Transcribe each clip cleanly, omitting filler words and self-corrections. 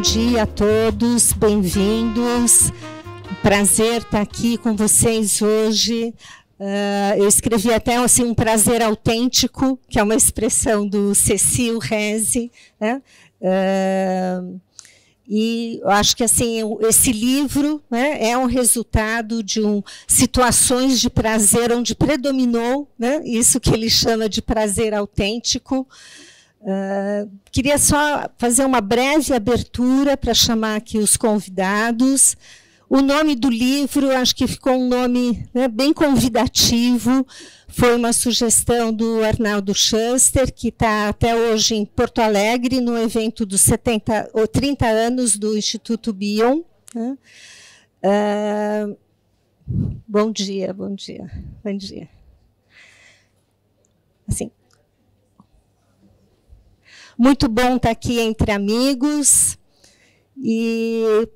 dia a todos, bem-vindos. Prazer estar aqui com vocês hoje. Eu escrevi até assim, um prazer autêntico, que é uma expressão do Cecil Reze, né? E eu acho que assim, esse livro, né, é um resultado de situações de prazer onde predominou, né, isso que ele chama de prazer autêntico. Queria só fazer uma breve abertura para chamar aqui os convidados. O nome do livro, acho que ficou um nome, né, bem convidativo. Foi uma sugestão do Arnaldo Schuster, que está até hoje em Porto Alegre, no evento dos 30 anos do Instituto Bion. Né? Bom dia, bom dia, bom dia. Assim, muito bom estar aqui entre amigos e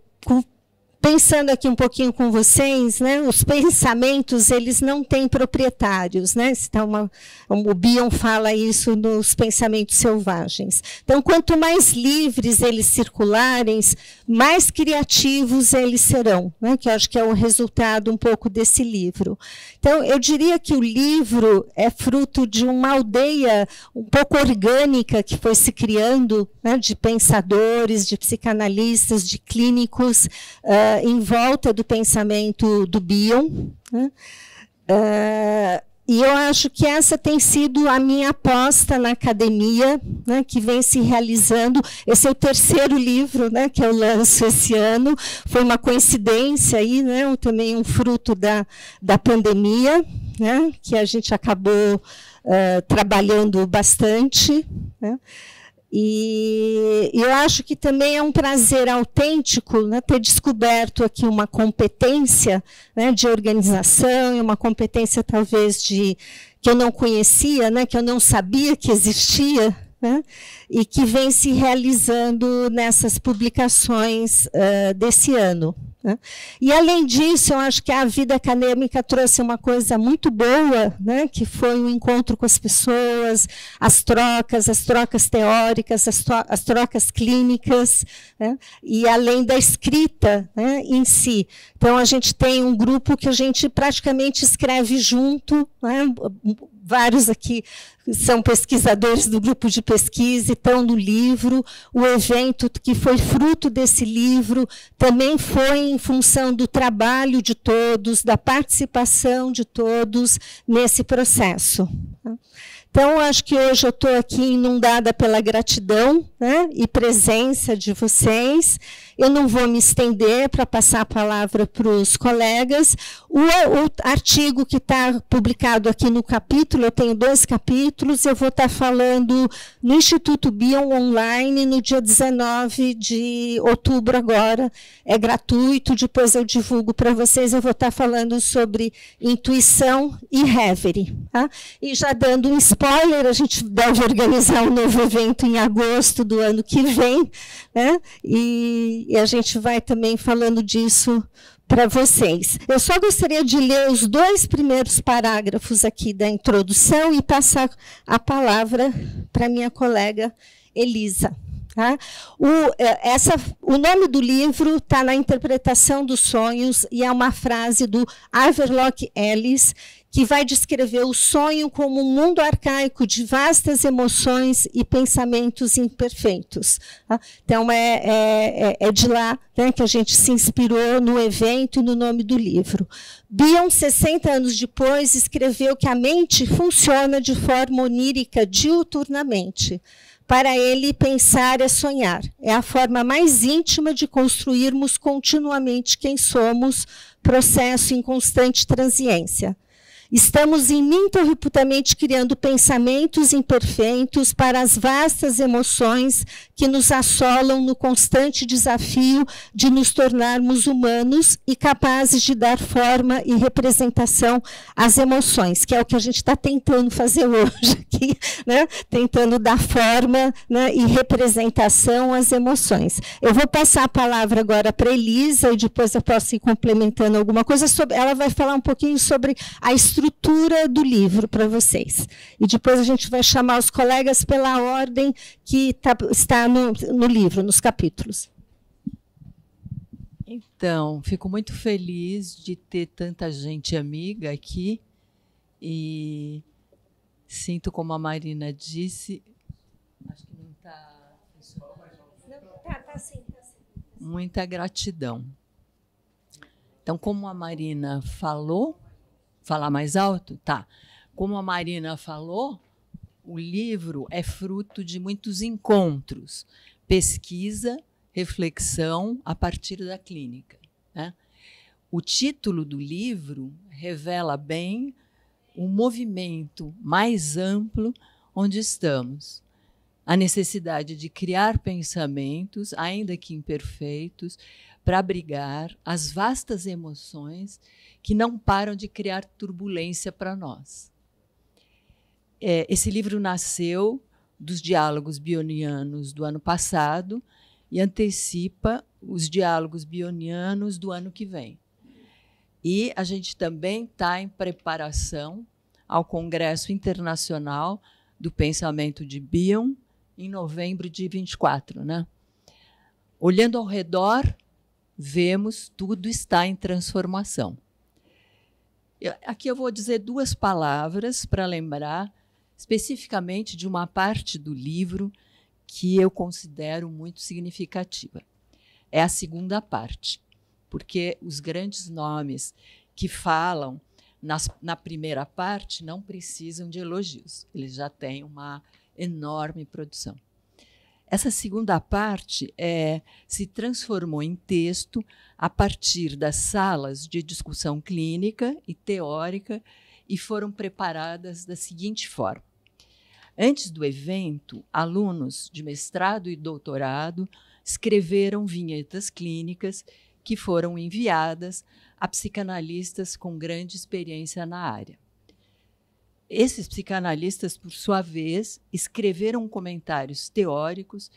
pensando aqui um pouquinho com vocês, né, os pensamentos, eles não têm proprietários, né? Então, o Bion fala isso nos pensamentos selvagens. Então, quanto mais livres eles circularem, mais criativos eles serão, né? Que eu acho que é o resultado um pouco desse livro. Então, eu diria que o livro é fruto de uma aldeia um pouco orgânica que foi se criando, né, de pensadores, de psicanalistas, de clínicos, em volta do pensamento do Bion. Né? E eu acho que essa tem sido a minha aposta na academia, né, que vem se realizando. Esse é o terceiro livro, né, que eu lanço esse ano. Foi uma coincidência aí, né, também um fruto da pandemia, né, que a gente acabou trabalhando bastante, né? E eu acho que também é um prazer autêntico, né, ter descoberto aqui uma competência, né, de organização, e uma competência talvez que eu não conhecia, né, que eu não sabia que existia, né, e que vem se realizando nessas publicações desse ano. Né? E, além disso, eu acho que a vida acadêmica trouxe uma coisa muito boa, né, que foi o encontro com as pessoas, as trocas teóricas, as trocas clínicas, né, e além da escrita, né, em si. Então, a gente tem um grupo que a gente praticamente escreve junto, né, vários aqui são pesquisadores do grupo de pesquisa e estão no livro. O evento que foi fruto desse livro também foi em função do trabalho de todos, da participação de todos nesse processo. Então, acho que hoje eu estou aqui inundada pela gratidão, né, e presença de vocês. Eu não vou me estender para passar a palavra para os colegas. O artigo que está publicado aqui no capítulo, eu tenho 2 capítulos, eu vou estar falando no Instituto Bion Online no dia 19 de outubro agora. É gratuito, depois eu divulgo para vocês. Eu vou estar falando sobre intuição e reverie. Tá? E já dando um spoiler, a gente deve organizar um novo evento em agosto do ano que vem, né? E a gente vai também falando disso para vocês. Eu só gostaria de ler os 2 primeiros parágrafos aqui da introdução e passar a para a minha colega Elisa. Tá? O nome do livro está na Interpretação dos Sonhos e é uma frase do Havelock Ellis, que vai descrever o sonho como um mundo arcaico de vastas emoções e pensamentos imperfeitos. Tá? Então, é de lá, né, que a gente se inspirou no evento e no nome do livro. Bion, 60 anos depois, escreveu que a mente funciona de forma onírica diuturnamente. Para ele, pensar é sonhar. É a forma mais íntima de construirmos continuamente quem somos, processo em constante transiência. Estamos ininterruptamente criando pensamentos imperfeitos para as vastas emoções que nos assolam no constante desafio de nos tornarmos humanos e capazes de dar forma e representação às emoções, que é o que a gente está tentando fazer hoje aqui, né? Tentando dar forma, né, e representação às emoções. Eu vou passar a palavra agora para a Elisa e depois eu posso ir complementando alguma coisa. Ela vai falar um pouquinho sobre a estrutura do livro para vocês. E depois a gente vai chamar os colegas pela ordem que está no livro, nos capítulos. Então, fico muito feliz de ter tanta gente amiga aqui e sinto, como a Marina disse, acho que não está... Tá sim. Muita gratidão. Então, como a Marina falou, falar mais alto? Tá. Como a Marina falou, o livro é fruto de muitos encontros, pesquisa, reflexão a partir da clínica, né? O título do livro revela bem o movimento mais amplo onde estamos. A necessidade de criar pensamentos, ainda que imperfeitos, para abrigar as vastas emoções que não param de criar turbulência para nós. Esse livro nasceu dos diálogos bionianos do ano passado e antecipa os diálogos bionianos do ano que vem. E a gente também está em preparação ao Congresso Internacional do Pensamento de Bion, em novembro de 24, né? Olhando ao redor, vemos tudo está em transformação. Aqui eu vou dizer 2 palavras para lembrar especificamente de uma parte do livro que eu considero muito significativa. É a segunda parte, porque os grandes nomes que falam na primeira parte não precisam de elogios, eles já têm uma enorme produção. Essa segunda parte se transformou em texto a partir das salas de discussão clínica e teórica e foram preparadas da seguinte forma. Antes do evento, alunos de mestrado e doutorado escreveram vinhetas clínicas que foram enviadas a psicanalistas com grande experiência na área. Esses psicanalistas, por sua vez, escreveram comentários teóricos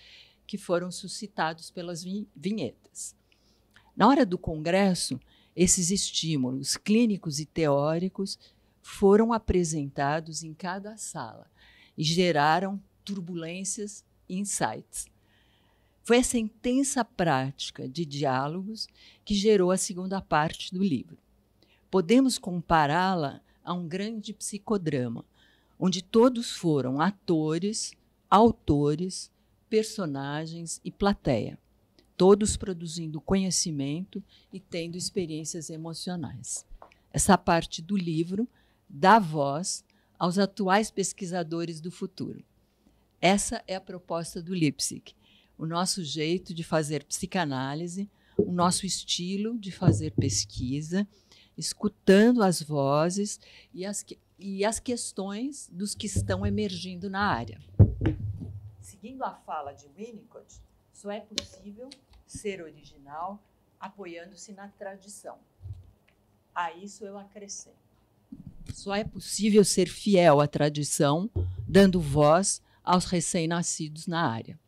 que foram suscitados pelas vinhetas. Na hora do congresso, esses estímulos clínicos e teóricos foram apresentados em cada sala e geraram turbulências e insights. Foi essa intensa prática de diálogos que gerou a segunda parte do livro. Podemos compará-la a um grande psicodrama, onde todos foram atores, autores, personagens e plateia, todos produzindo conhecimento e tendo experiências emocionais. Essa parte do livro dá voz aos atuais pesquisadores do futuro. Essa é a proposta do Lipsic, o nosso jeito de fazer psicanálise, o nosso estilo de fazer pesquisa, escutando as vozes e as questões dos que estão emergindo na área. Seguindo a fala de Winnicott, só é possível ser original apoiando-se na tradição. A isso eu acrescento. Só é possível ser fiel à tradição, dando voz aos recém-nascidos na área.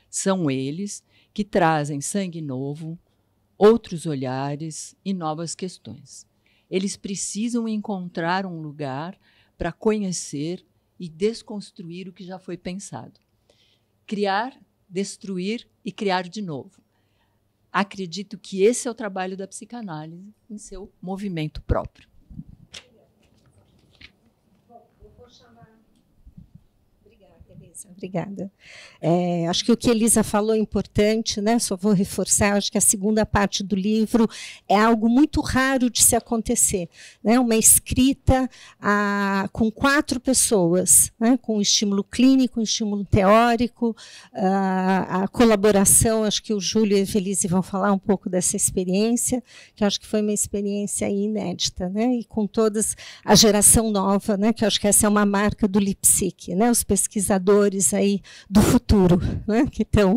São eles que trazem sangue novo, outros olhares e novas questões. Eles precisam encontrar um lugar para conhecer e desconstruir o que já foi pensado. Criar, destruir e criar de novo. Acredito que esse é o trabalho da psicanálise em seu movimento próprio. Obrigada. Acho que o que Elisa falou é importante, né? Só vou reforçar, acho que a segunda parte do livro é algo muito raro de se acontecer, né? Uma escrita com 4 pessoas, né? Com estímulo clínico, estímulo teórico, a colaboração, acho que o Júlio e a Evelise vão falar um pouco dessa experiência, que acho que foi uma experiência inédita, né? E com todas a geração nova, né? Que acho que essa é uma marca do Lipsic, né? Os pesquisadores aí do futuro, né, que estão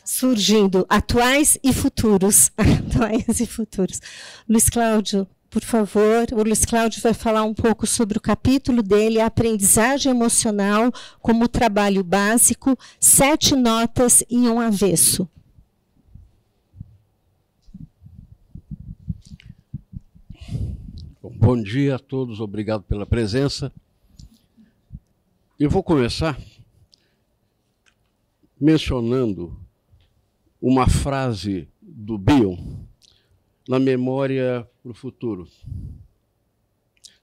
surgindo, atuais e futuros. Atuais e futuros. Luiz Cláudio, por favor. O Luiz Cláudio vai falar um pouco sobre o capítulo dele, a aprendizagem emocional como trabalho básico, 7 notas e um avesso. Bom dia a todos, obrigado pela presença. Eu vou começar mencionando uma frase do Bion, na memória para o futuro.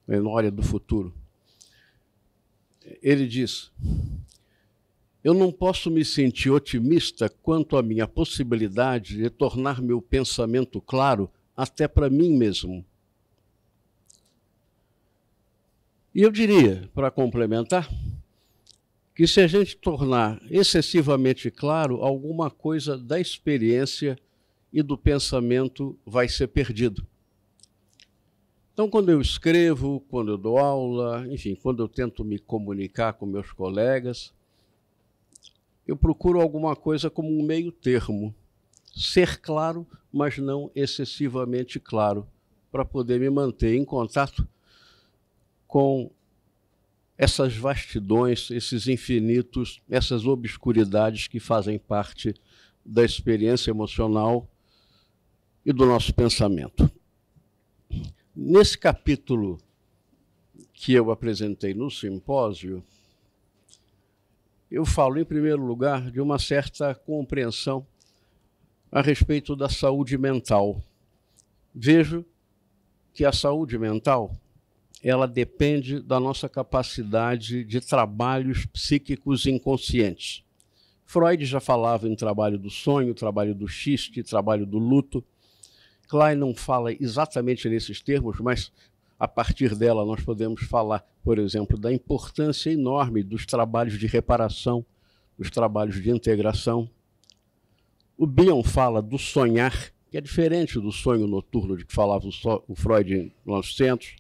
Memória do futuro. Ele diz: eu não posso me sentir otimista quanto à minha possibilidade de tornar meu pensamento claro até para mim mesmo. E eu diria, para complementar, que se a gente tornar excessivamente claro, alguma coisa da experiência e do pensamento vai ser perdido. Então, quando eu escrevo, quando eu dou aula, enfim, quando eu tento me comunicar com meus colegas, eu procuro alguma coisa como um meio termo. Ser claro, mas não excessivamente claro, para poder me manter em contato com essas vastidões, esses infinitos, essas obscuridades que fazem parte da experiência emocional e do nosso pensamento. Nesse capítulo que eu apresentei no simpósio, eu falo, em primeiro lugar, de uma certa compreensão a respeito da saúde mental. Vejo que a saúde mental, ela depende da nossa capacidade de trabalhos psíquicos inconscientes. Freud já falava em trabalho do sonho, trabalho do xiste, trabalho do luto. Klein não fala exatamente nesses termos, mas a partir dela nós podemos falar, por exemplo, da importância enorme dos trabalhos de reparação, dos trabalhos de integração. O Bion fala do sonhar, que é diferente do sonho noturno de que falava o Freud em 1900.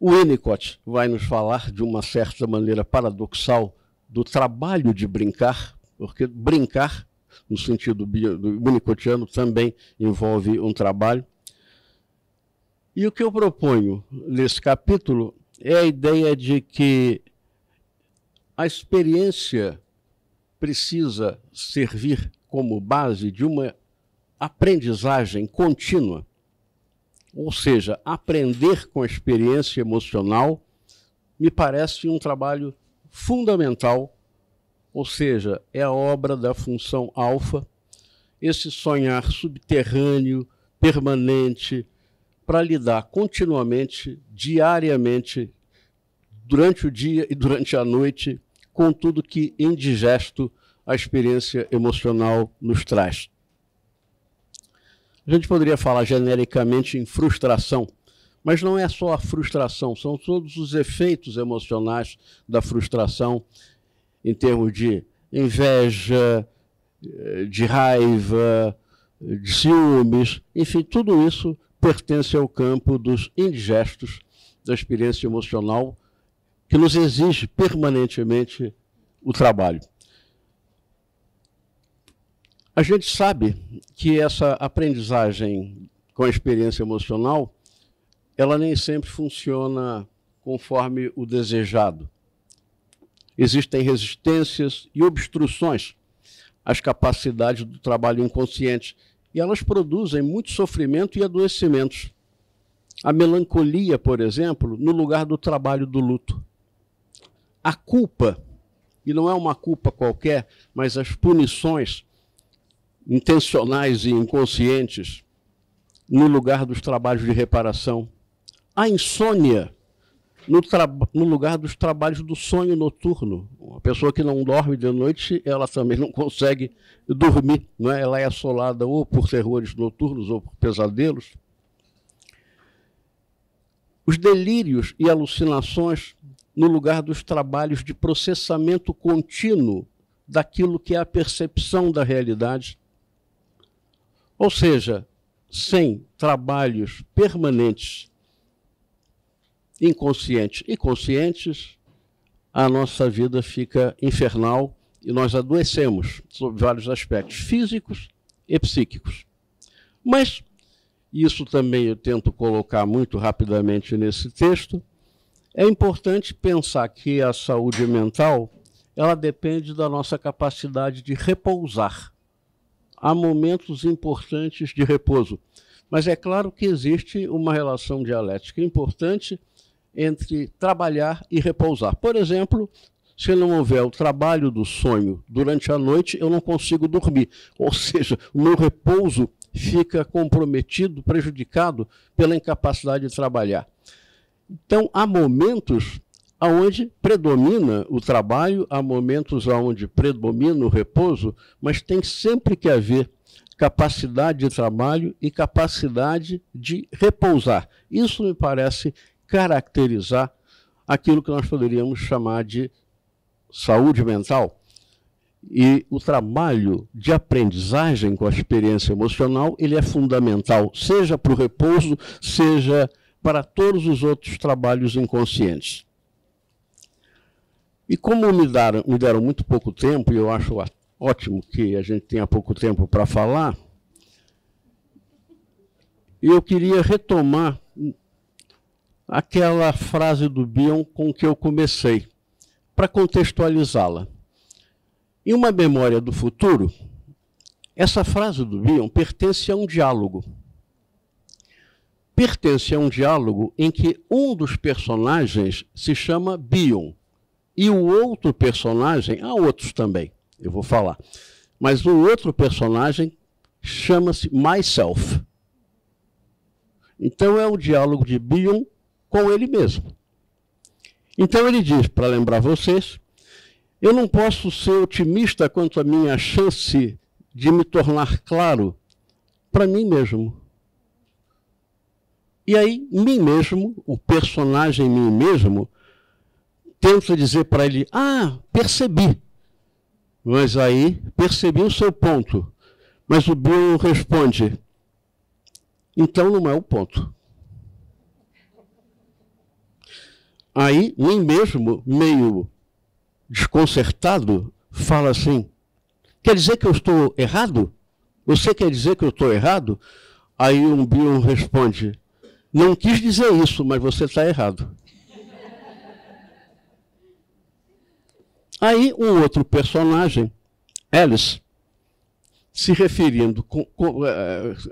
O Winnicott vai nos falar, de uma certa maneira paradoxal, do trabalho de brincar, porque brincar, no sentido do winnicottiano, também envolve um trabalho. E o que eu proponho nesse capítulo é a ideia de que a experiência precisa servir como base de uma aprendizagem contínua. Ou seja, aprender com a experiência emocional me parece um trabalho fundamental, ou seja, é a obra da função alfa, esse sonhar subterrâneo, permanente, para lidar continuamente, diariamente, durante o dia e durante a noite, com tudo que indigesto a experiência emocional nos traz. A gente poderia falar genericamente em frustração, mas não é só a frustração, são todos os efeitos emocionais da frustração, em termos de inveja, de raiva, de ciúmes, enfim, tudo isso pertence ao campo dos indigestos da experiência emocional, que nos exige permanentemente o trabalho. A gente sabe que essa aprendizagem com a experiência emocional, ela nem sempre funciona conforme o desejado. Existem resistências e obstruções às capacidades do trabalho inconsciente, e elas produzem muito sofrimento e adoecimentos. A melancolia, por exemplo, no lugar do trabalho do luto. A culpa, e não é uma culpa qualquer, mas as punições intencionais e inconscientes, no lugar dos trabalhos de reparação. A insônia, no lugar dos trabalhos do sonho noturno. Uma pessoa que não dorme de noite, ela também não consegue dormir, não é? Ela é assolada ou por terrores noturnos ou por pesadelos. Os delírios e alucinações no lugar dos trabalhos de processamento contínuo daquilo que é a percepção da realidade. Ou seja, sem trabalhos permanentes, inconscientes e conscientes, a nossa vida fica infernal e nós adoecemos sob vários aspectos físicos e psíquicos. Mas, isso também eu tento colocar muito rapidamente nesse texto, é importante pensar que a saúde mental, ela depende da nossa capacidade de repousar. Há momentos importantes de repouso, mas é claro que existe uma relação dialética importante entre trabalhar e repousar. Por exemplo, se não houver o trabalho do sonho durante a noite, eu não consigo dormir. Ou seja, o meu repouso fica comprometido, prejudicado pela incapacidade de trabalhar. Então, há momentos onde predomina o trabalho, há momentos onde predomina o repouso, mas tem sempre que haver capacidade de trabalho e capacidade de repousar. Isso me parece caracterizar aquilo que nós poderíamos chamar de saúde mental. E o trabalho de aprendizagem com a experiência emocional, ele é fundamental, seja para o repouso, seja para todos os outros trabalhos inconscientes. E como me deram muito pouco tempo, e eu acho ótimo que a gente tenha pouco tempo para falar, eu queria retomar aquela frase do Bion com que eu comecei, para contextualizá-la. Em Uma Memória do Futuro, essa frase do Bion pertence a um diálogo. Pertence a um diálogo em que um dos personagens se chama Bion, e o outro personagem, há outros também, eu vou falar, mas o outro personagem chama-se Myself. Então é o diálogo de Bion com ele mesmo. Então ele diz, para lembrar vocês, eu não posso ser otimista quanto à minha chance de me tornar claro para mim mesmo. E aí, mim mesmo, o personagem mim mesmo, tenta dizer para ele, percebi. Mas aí, percebi o seu ponto. Mas o Bion responde, então não é o ponto. Aí, mim mesmo, meio desconcertado, fala assim, quer dizer que eu estou errado? Você quer dizer que eu estou errado? Aí um Bion responde, não quis dizer isso, mas você está errado. Aí um outro personagem, Alice, se referindo,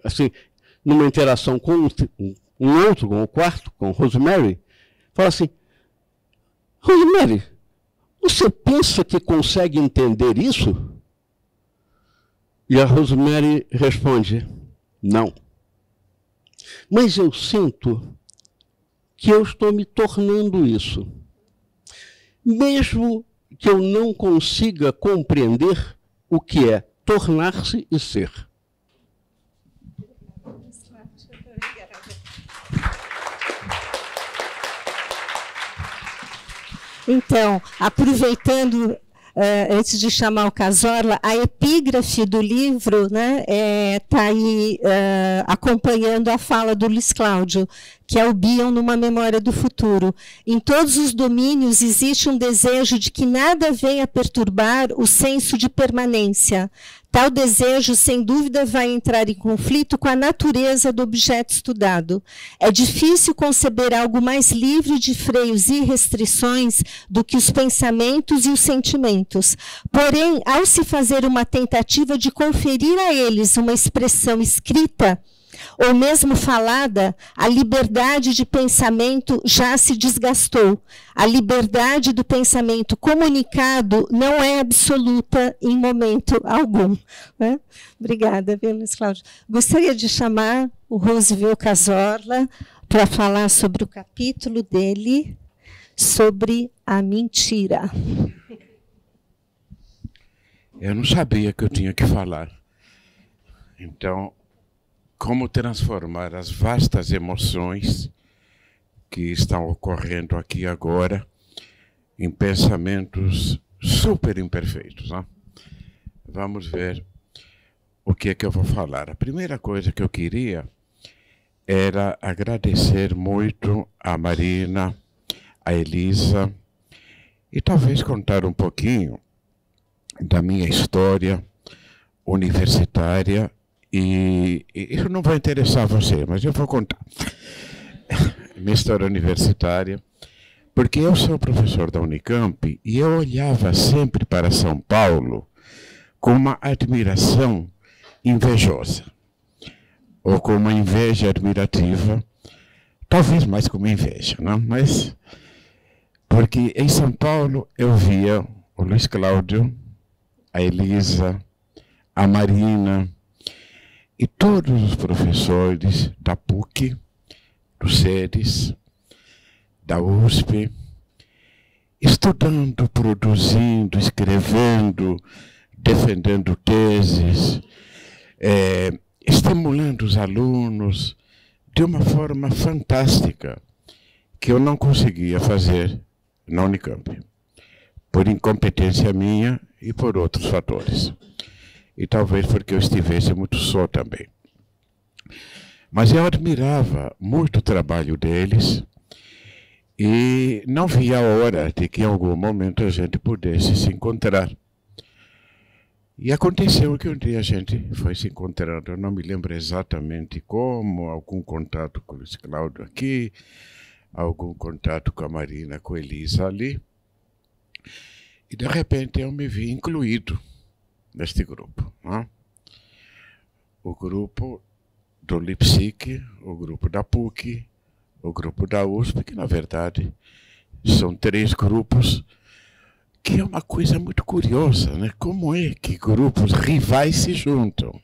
assim, numa interação com um outro, com o quarto, com Rosemary, fala assim, Rosemary, você pensa que consegue entender isso? E a Rosemary responde, não. Mas eu sinto que eu estou me tornando isso. Mesmo que eu não consiga compreender o que é tornar-se e ser. Então, aproveitando, antes de chamar o Cazorla, a epígrafe do livro, né, está aí acompanhando a fala do Luiz Cláudio, que é o Bion numa memória do futuro. Em todos os domínios existe um desejo de que nada venha perturbar o senso de permanência. Tal desejo, sem dúvida, vai entrar em conflito com a natureza do objeto estudado. É difícil conceber algo mais livre de freios e restrições do que os pensamentos e os sentimentos. Porém, ao se fazer uma tentativa de conferir a eles uma expressão escrita, ou mesmo falada, a liberdade de pensamento já se desgastou. A liberdade do pensamento comunicado não é absoluta em momento algum. Né? Obrigada, Luiz Cláudio. Gostaria de chamar o Roosevelt Cazorla para falar sobre o capítulo dele, sobre a mentira. Eu não sabia que eu tinha que falar. Então, como transformar as vastas emoções que estão ocorrendo aqui agora em pensamentos super imperfeitos, né? Vamos ver o que é que eu vou falar. A primeira coisa que eu queria era agradecer muito a Marina, a Elisa, e talvez contar um pouquinho da minha história universitária. E isso não vai interessar você, mas eu vou contar. Minha história universitária, porque eu sou professor da Unicamp e eu olhava sempre para São Paulo com uma admiração invejosa, ou com uma inveja admirativa, talvez mais como inveja, não? Mas porque em São Paulo eu via o Luiz Cláudio, a Elisa, a Marina, E todos os professores da PUC, do SEDES, da USP, estudando, produzindo, escrevendo, defendendo teses, estimulando os alunos de uma forma fantástica, que eu não conseguia fazer na Unicamp, por incompetência minha e por outros fatores. E talvez porque eu estivesse muito só também. Mas eu admirava muito o trabalho deles e não via a hora de que em algum momento a gente pudesse se encontrar. E aconteceu que um dia a gente foi se encontrando, eu não me lembro exatamente como, algum contato com o Luiz Cláudio aqui, algum contato com a Marina, com a Elisa ali, e de repente eu me vi incluído neste grupo. Né? O grupo do Leipzig, o grupo da PUC, o grupo da USP, que na verdade são 3 grupos, que é uma coisa muito curiosa, né? Como é que grupos rivais se juntam?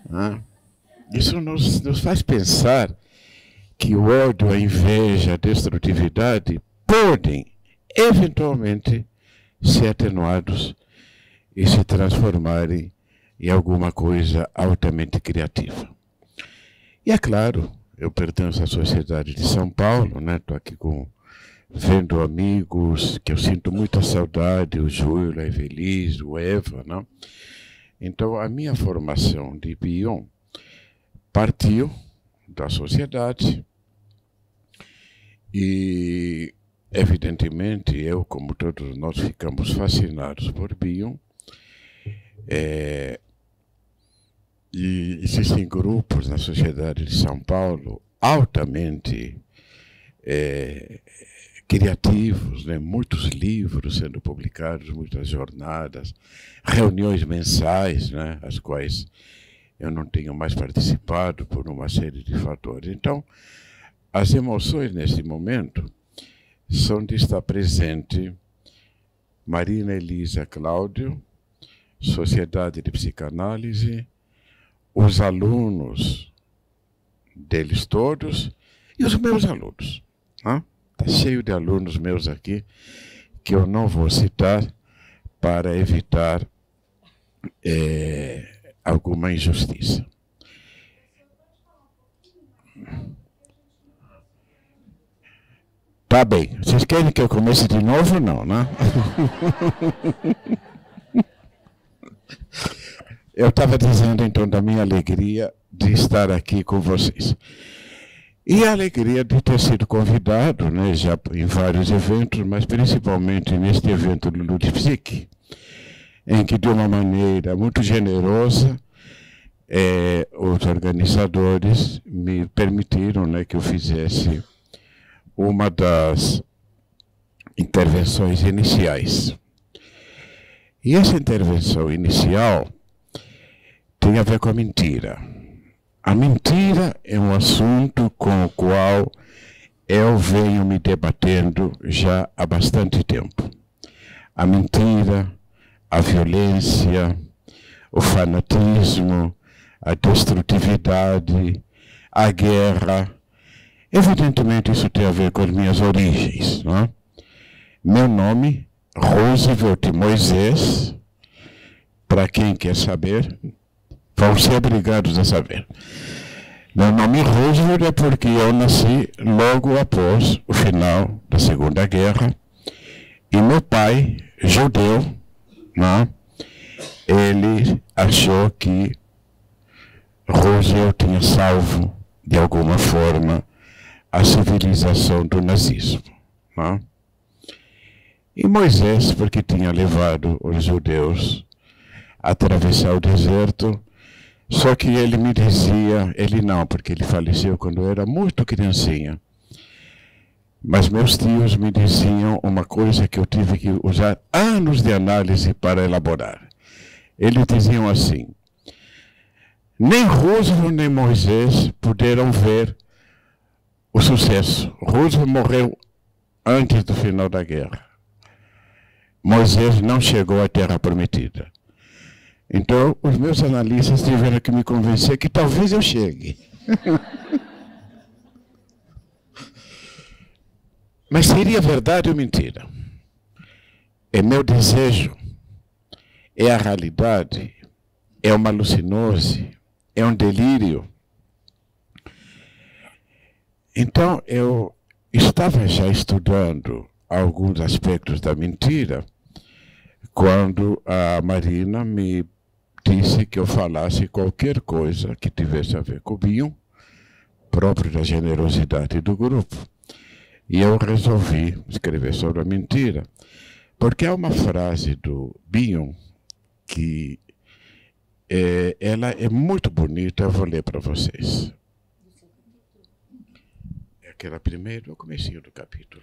Né? Isso nos faz pensar que o ódio, a inveja, a destrutividade podem, eventualmente, ser atenuados e se transformarem em alguma coisa altamente criativa. E é claro, eu pertenço à Sociedade de São Paulo, né? Estou aqui vendo amigos que eu sinto muita saudade, o Júlio, a Evelise, o Eva, né? Então, a minha formação de Bion partiu da sociedade e, evidentemente, eu, como todos nós, ficamos fascinados por Bion. E existem grupos na Sociedade de São Paulo altamente criativos, né? Muitos livros sendo publicados, muitas jornadas, reuniões mensais, né? As quais eu não tenho mais participado por uma série de fatores. Então, as emoções nesse momento são de estar presente Marina, Elisa, Cláudio, Sociedade de Psicanálise, os alunos deles todos e os meus alunos. Está cheio de alunos meus aqui que eu não vou citar para evitar alguma injustiça. Tá bem. Vocês querem que eu comece de novo ou não, né? Eu estava dizendo, então, da minha alegria de estar aqui com vocês. E a alegria de ter sido convidado, né, já em vários eventos, mas principalmente neste evento do Leipzig, em que, de uma maneira muito generosa, os organizadores me permitiram, né, que eu fizesse uma das intervenções iniciais. E essa intervenção inicial tem a ver com a mentira. A mentira é um assunto com o qual eu venho me debatendo já há bastante tempo. A mentira, a violência, o fanatismo, a destrutividade, a guerra. Evidentemente isso tem a ver com as minhas origens. Não é? Meu nome, Roosevelt Moisés, para quem quer saber, vão ser obrigados a saber. Meu nome Roosevelt é porque eu nasci logo após o final da Segunda Guerra e meu pai, judeu, né, ele achou que Roosevelt tinha salvo, de alguma forma, a civilização do nazismo. Né? E Moisés, porque tinha levado os judeus a atravessar o deserto. Só que ele me dizia, ele não, porque ele faleceu quando eu era muito criancinha. Mas meus tios me diziam uma coisa que eu tive que usar anos de análise para elaborar. Eles diziam assim: nem Roosevelt nem Moisés puderam ver o sucesso. Roosevelt morreu antes do final da guerra. Moisés não chegou à Terra Prometida. Então, os meus analistas tiveram que me convencer que talvez eu chegue. Mas seria verdade ou mentira? É meu desejo? É a realidade? É uma alucinose? É um delírio? Então, eu estava já estudando alguns aspectos da mentira quando a Marina me disse que eu falasse qualquer coisa que tivesse a ver com o Bion, próprio da generosidade do grupo. E eu resolvi escrever sobre a mentira, porque há uma frase do Bion que ela é muito bonita, eu vou ler para vocês. É aquela primeira, o comecinho do capítulo.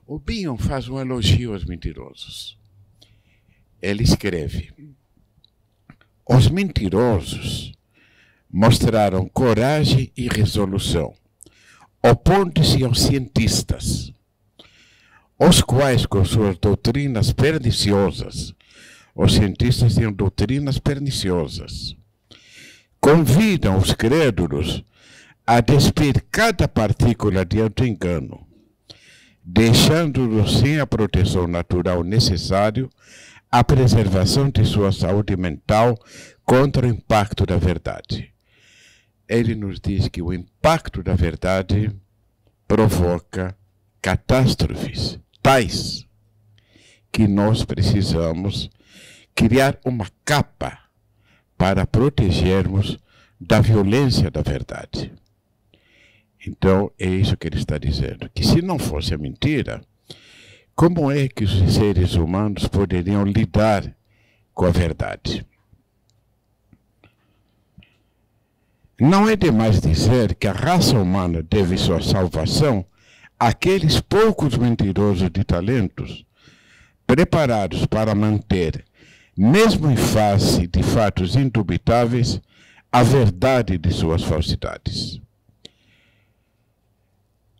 O Bion faz um elogio aos mentirosos. Ele escreve: os mentirosos mostraram coragem e resolução, opondo-se aos cientistas, os quais, com suas doutrinas perniciosas, os cientistas tinham doutrinas perniciosas, convidam os crédulos a despir cada partícula de auto-engano, deixando-los sem a proteção natural necessária à preservação de sua saúde mental contra o impacto da verdade. Ele nos diz que o impacto da verdade provoca catástrofes tais que nós precisamos criar uma capa para protegermos da violência da verdade. Então, é isso que ele está dizendo, que se não fosse a mentira, como é que os seres humanos poderiam lidar com a verdade? Não é demais dizer que a raça humana deve sua salvação àqueles poucos mentirosos de talentos, preparados para manter, mesmo em face de fatos indubitáveis, a verdade de suas falsidades.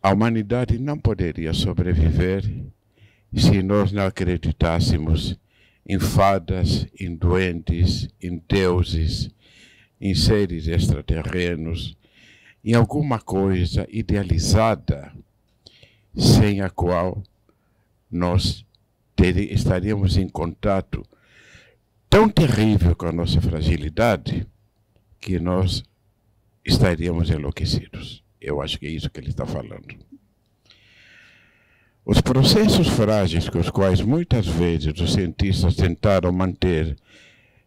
A humanidade não poderia sobreviver se nós não acreditássemos em fadas, em duendes, em deuses, em seres extraterrenos, em alguma coisa idealizada, sem a qual nós estaríamos em contato tão terrível com a nossa fragilidade que nós estaríamos enlouquecidos. Eu acho que é isso que ele está falando. Os processos frágeis com os quais muitas vezes os cientistas tentaram manter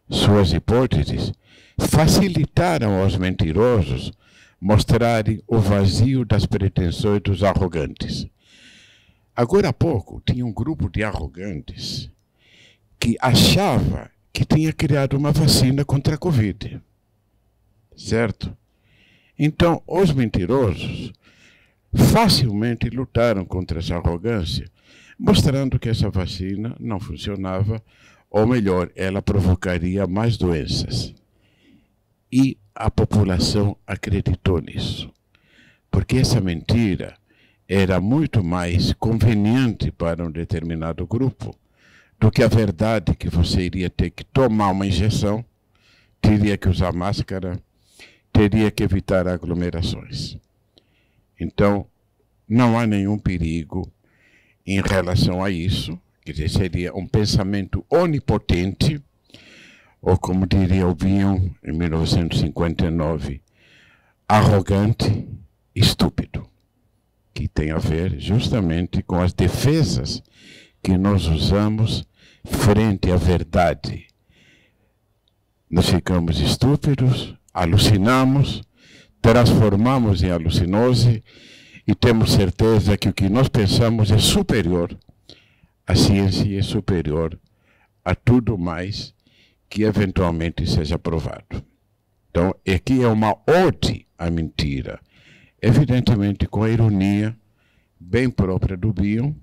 suas hipóteses facilitaram aos mentirosos mostrarem o vazio das pretensões dos arrogantes. Agora há pouco tinha um grupo de arrogantes que achava que tinha criado uma vacina contra a Covid. Certo? Então, os mentirosos facilmente lutaram contra essa arrogância, mostrando que essa vacina não funcionava, ou melhor, ela provocaria mais doenças. E a população acreditou nisso, porque essa mentira era muito mais conveniente para um determinado grupo do que a verdade que você iria ter que tomar uma injeção, teria que usar máscara, teria que evitar aglomerações. Então, não há nenhum perigo em relação a isso, quer dizer, seria um pensamento onipotente, ou como diria o Bion em 1959, arrogante, estúpido, que tem a ver justamente com as defesas que nós usamos frente à verdade. Nós ficamos estúpidos, alucinamos, transformamos em alucinose e temos certeza que o que nós pensamos é superior à ciência, é superior a tudo mais que eventualmente seja provado. Então, aqui é uma ode à mentira, evidentemente com a ironia bem própria do Bion,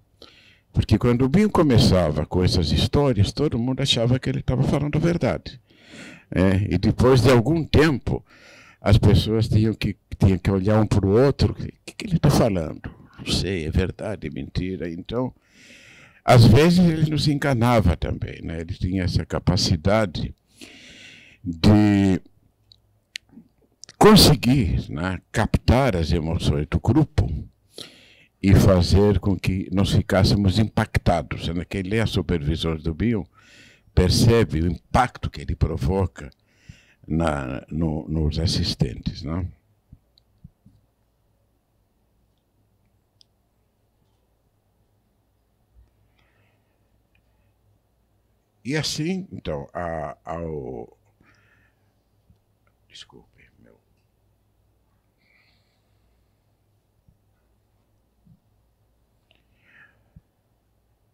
Porque quando o Bion começava com essas histórias, todo mundo achava que ele estava falando a verdade. E depois de algum tempo, as pessoas tinham que olhar um para o outro. O que ele está falando? Não sei, é verdade, é mentira. Então, às vezes ele nos enganava também, né? Ele tinha essa capacidade de conseguir, né, captar as emoções do grupo e fazer com que nós ficássemos impactados. Quem lê as supervisões do Bion percebe o impacto que ele provoca nos assistentes, né? E assim, então, desculpe,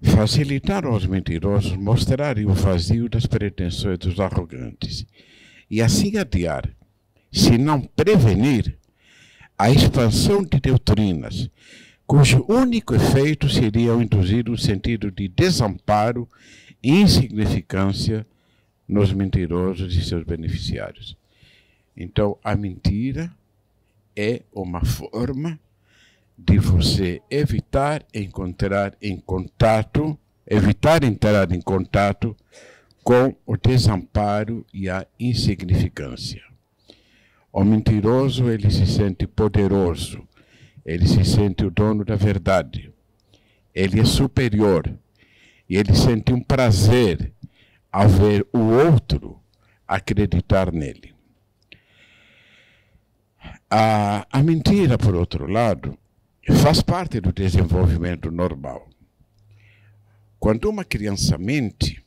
facilitar aos mentirosos mostrarem o vazio das pretensões dos arrogantes e assim adiar, se não prevenir, a expansão de doutrinas, cujo único efeito seria o induzir um sentido de desamparo e insignificância nos mentirosos e seus beneficiários. Então, a mentira é uma forma de você evitar entrar em contato com o desamparo e a insignificância. O mentiroso, ele se sente poderoso, ele se sente o dono da verdade, ele é superior, e ele sente um prazer ao ver o outro acreditar nele. A mentira, por outro lado, faz parte do desenvolvimento normal. Quando uma criança mente,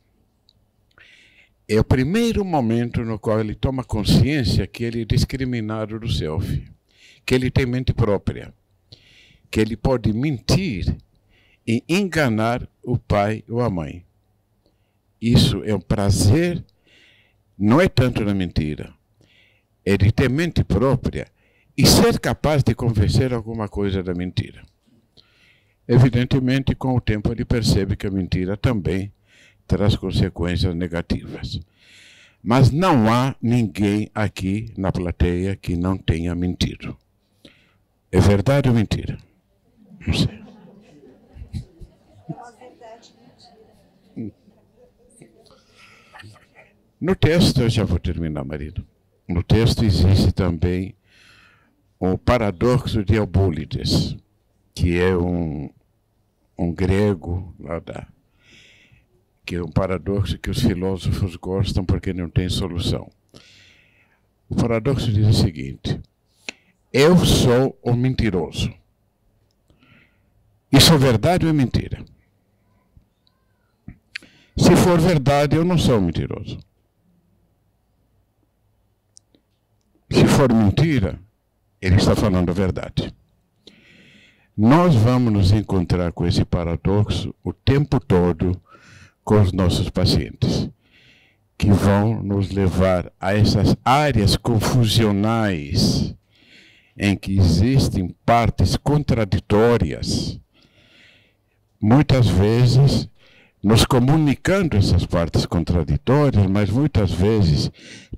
é o primeiro momento no qual ele toma consciência que ele é discriminado do self, que ele tem mente própria, que ele pode mentir e enganar o pai ou a mãe. Isso é um prazer, não é tanto na mentira, é de ter mente própria e ser capaz de convencer alguma coisa da mentira. Evidentemente, com o tempo ele percebe que a mentira também traz consequências negativas. Mas não há ninguém aqui na plateia que não tenha mentido. É verdade ou mentira? Não sei. No texto, eu já vou terminar, marido. No texto existe também o paradoxo de Albúlides, que é um grego lá que é um paradoxo que os filósofos gostam porque não tem solução. O paradoxo diz o seguinte: eu sou o mentiroso. Isso é verdade ou é mentira? Se for verdade, eu não sou mentiroso. Se for mentira, ele está falando a verdade. Nós vamos nos encontrar com esse paradoxo o tempo todo com os nossos pacientes, que vão nos levar a essas áreas confusionais em que existem partes contraditórias, muitas vezes nos comunicando essas partes contraditórias, mas muitas vezes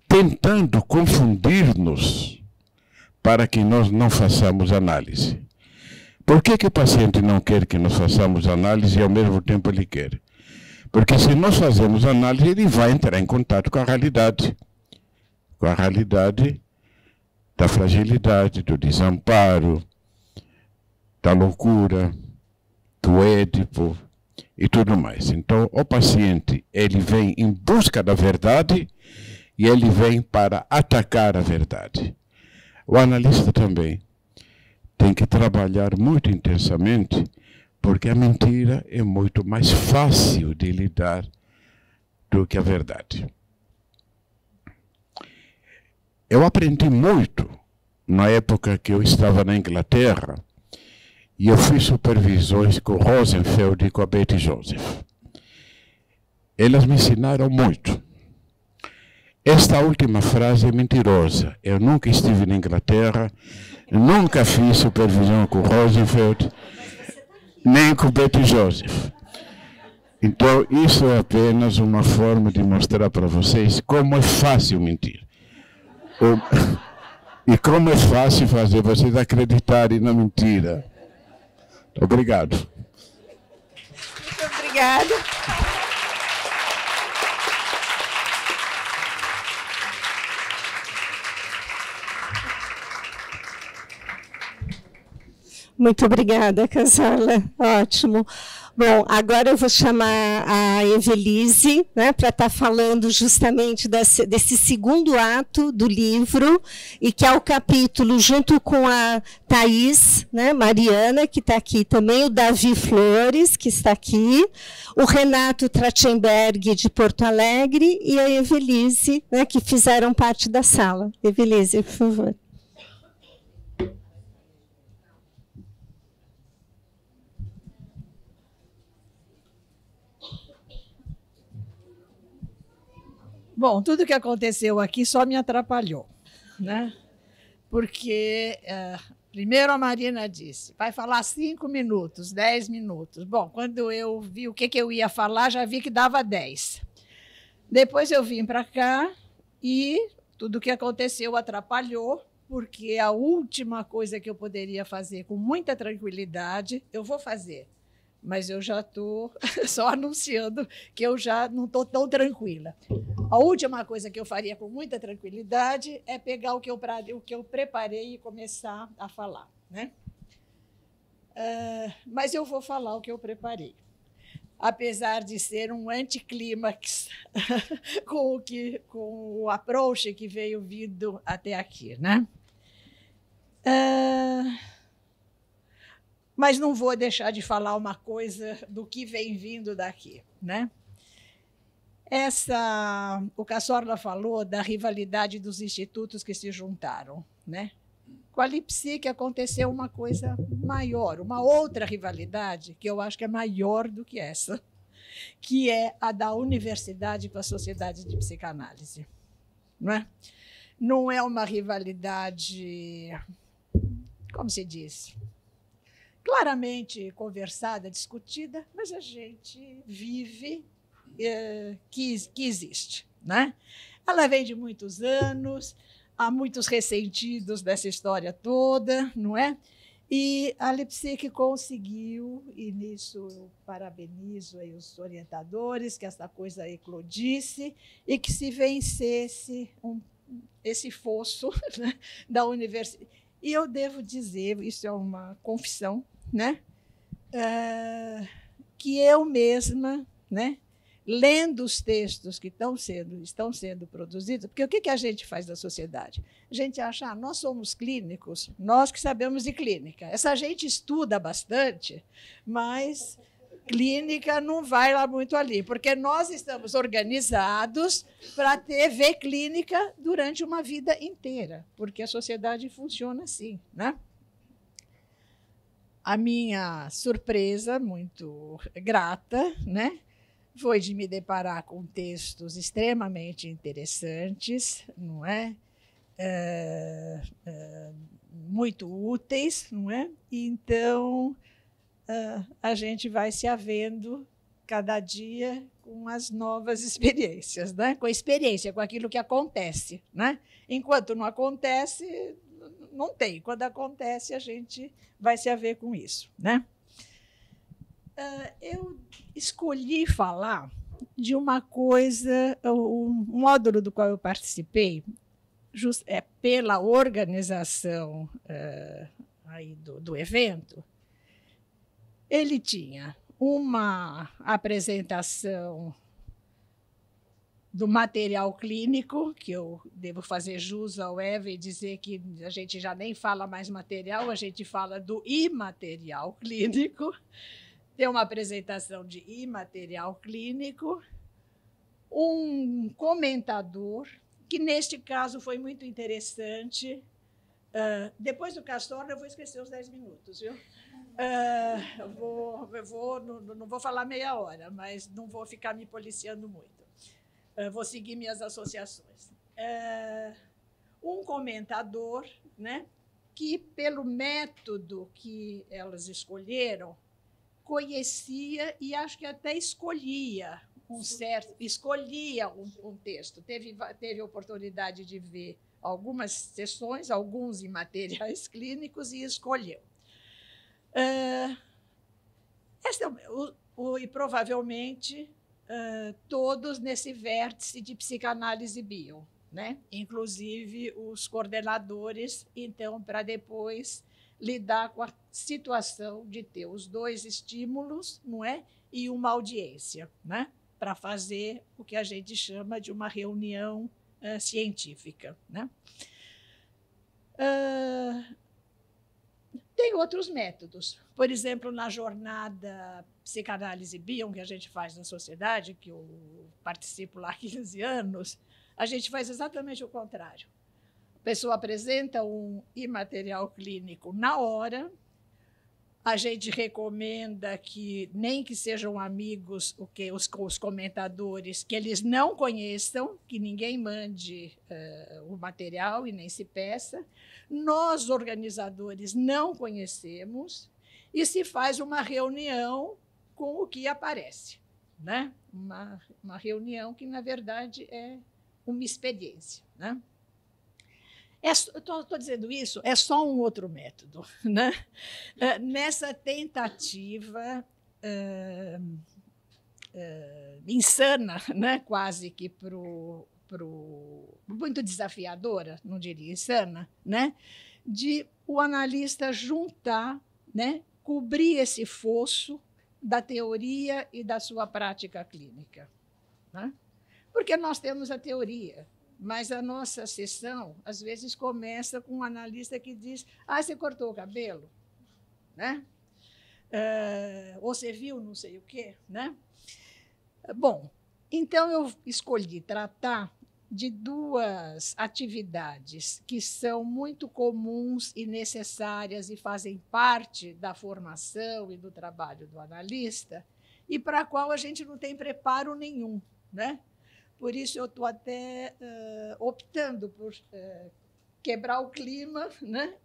tentando confundir-nos para que nós não façamos análise. Por que o paciente não quer que nós façamos análise e ao mesmo tempo ele quer? Porque se nós fazemos análise, ele vai entrar em contato com a realidade da fragilidade, do desamparo, da loucura, do Édipo e tudo mais. Então, o paciente, ele vem em busca da verdade e ele vem para atacar a verdade. O analista também tem que trabalhar muito intensamente, porque a mentira é muito mais fácil de lidar do que a verdade. Eu aprendi muito na época que eu estava na Inglaterra e eu fiz supervisões com Rosenfeld e com a Betty Joseph. Elas me ensinaram muito. Esta última frase é mentirosa. Eu nunca estive na Inglaterra, nunca fiz supervisão com Rosenfeld, nem com Betty Joseph. Então, isso é apenas uma forma de mostrar para vocês como é fácil mentir. E como é fácil fazer vocês acreditarem na mentira. Obrigado. Muito obrigada. Muito obrigada, Casola. Ótimo. Bom, agora eu vou chamar a Evelise, né, para estar falando justamente desse segundo ato do livro, e que é o capítulo, junto com a Thaís, né, Mariana, que está aqui também, o Davi Flores, que está aqui, o Renato Trachtenberg, de Porto Alegre, e a Evelise, né, que fizeram parte da sala. Evelise, por favor. Bom, tudo que aconteceu aqui só me atrapalhou, né? Porque, primeiro a Marina disse, vai falar 5 minutos, 10 minutos. Bom, quando eu vi o que eu ia falar, já vi que dava 10. Depois eu vim para cá e tudo que aconteceu atrapalhou, porque a última coisa que eu poderia fazer com muita tranquilidade, eu vou fazer. Mas eu já estou só anunciando que eu já não estou tão tranquila. A última coisa que eu faria com muita tranquilidade é pegar o que eu preparei e começar a falar, né? Mas eu vou falar o que eu preparei, apesar de ser um anticlímax com o approach que veio vindo até aqui, né? Mas não vou deixar de falar uma coisa do que vem vindo daqui, né? O Cazorla falou da rivalidade dos institutos que se juntaram, né? Com a Lipsic aconteceu uma coisa maior, uma outra rivalidade que eu acho que é maior do que essa, que é a da universidade com a Sociedade de Psicanálise, não é? Não é uma rivalidade, como se diz, claramente conversada, discutida, mas a gente vive que existe, né? Ela vem de muitos anos, há muitos ressentidos dessa história toda, não é? E a Lipsic conseguiu, e nisso eu parabenizo aí os orientadores, que essa coisa eclodisse e que se vencesse esse fosso, né, da universidade. E eu devo dizer, isso é uma confissão, né, que eu mesma, né, lendo os textos que estão sendo produzidos, porque o que a gente faz na sociedade? A gente acha, nós somos clínicos, nós que sabemos de clínica. Essa gente estuda bastante, mas clínica não vai lá muito ali, porque nós estamos organizados para ver clínica durante uma vida inteira, porque a sociedade funciona assim, né? A minha surpresa, muito grata, né, foi de me deparar com textos extremamente interessantes, não é? Muito úteis, não é? E então a gente vai se havendo cada dia com as novas experiências, né? Com a experiência, com aquilo que acontece, né? Enquanto não acontece, não tem. Quando acontece, a gente vai se haver com isso, né? Eu escolhi falar de uma coisa, o módulo do qual eu participei, pela organização aí do evento. Ele tinha uma apresentação do material clínico, que eu devo fazer jus ao Eva e dizer que a gente já nem fala mais material, a gente fala do imaterial clínico. Tem uma apresentação de imaterial clínico, um comentador, que neste caso foi muito interessante. Depois do Cazorla, eu vou esquecer os 10 minutos, viu? Não vou falar meia hora, mas não vou ficar me policiando muito. Vou seguir minhas associações. Um comentador, né, que, pelo método que elas escolheram, conhecia e acho que até escolhia um texto. Teve oportunidade de ver algumas sessões, alguns em materiais clínicos, e escolheu. E provavelmente todos nesse vértice de psicanálise bio, né? Inclusive os coordenadores, então, para depois lidar com a situação de ter os dois estímulos, não é? E uma audiência, né? Para fazer o que a gente chama de uma reunião científica, né? Tem outros métodos. Por exemplo, na jornada Psicanálise Bio, que a gente faz na sociedade, que eu participo lá há 15 anos, a gente faz exatamente o contrário. A pessoa apresenta um imaterial clínico na hora, a gente recomenda que, nem que sejam amigos, os comentadores, que eles não conheçam, que ninguém mande o material e nem se peça. Nós, organizadores, não conhecemos e se faz uma reunião com o que aparece, né? Uma reunião que, na verdade, é uma experiência, né? Estou dizendo isso, é só um outro método, né? Nessa tentativa insana, né? Quase que muito desafiadora, não diria insana, né? De o analista juntar, né? Cobrir esse fosso da teoria e da sua prática clínica, né? Porque nós temos a teoria, mas a nossa sessão, às vezes, começa com um analista que diz: você cortou o cabelo? Né? Ou você viu não sei o quê? Né? Bom, então eu escolhi tratar de duas atividades que são muito comuns e necessárias e fazem parte da formação e do trabalho do analista e para a qual a gente não tem preparo nenhum, né? Por isso, eu estou até optando por quebrar o clima, né?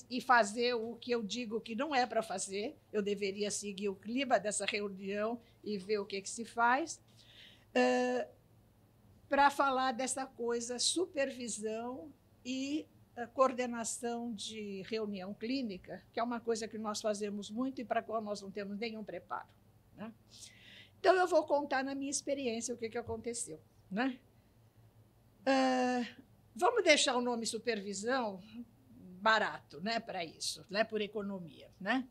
E fazer o que eu digo que não é para fazer. Eu deveria seguir o clima dessa reunião e ver o que se faz, para falar dessa coisa supervisão e coordenação de reunião clínica, que é uma coisa que nós fazemos muito e para a qual nós não temos nenhum preparo, né? Então, eu vou contar na minha experiência o que aconteceu, né? Vamos deixar o nome supervisão barato, né, para isso, né, por economia, né?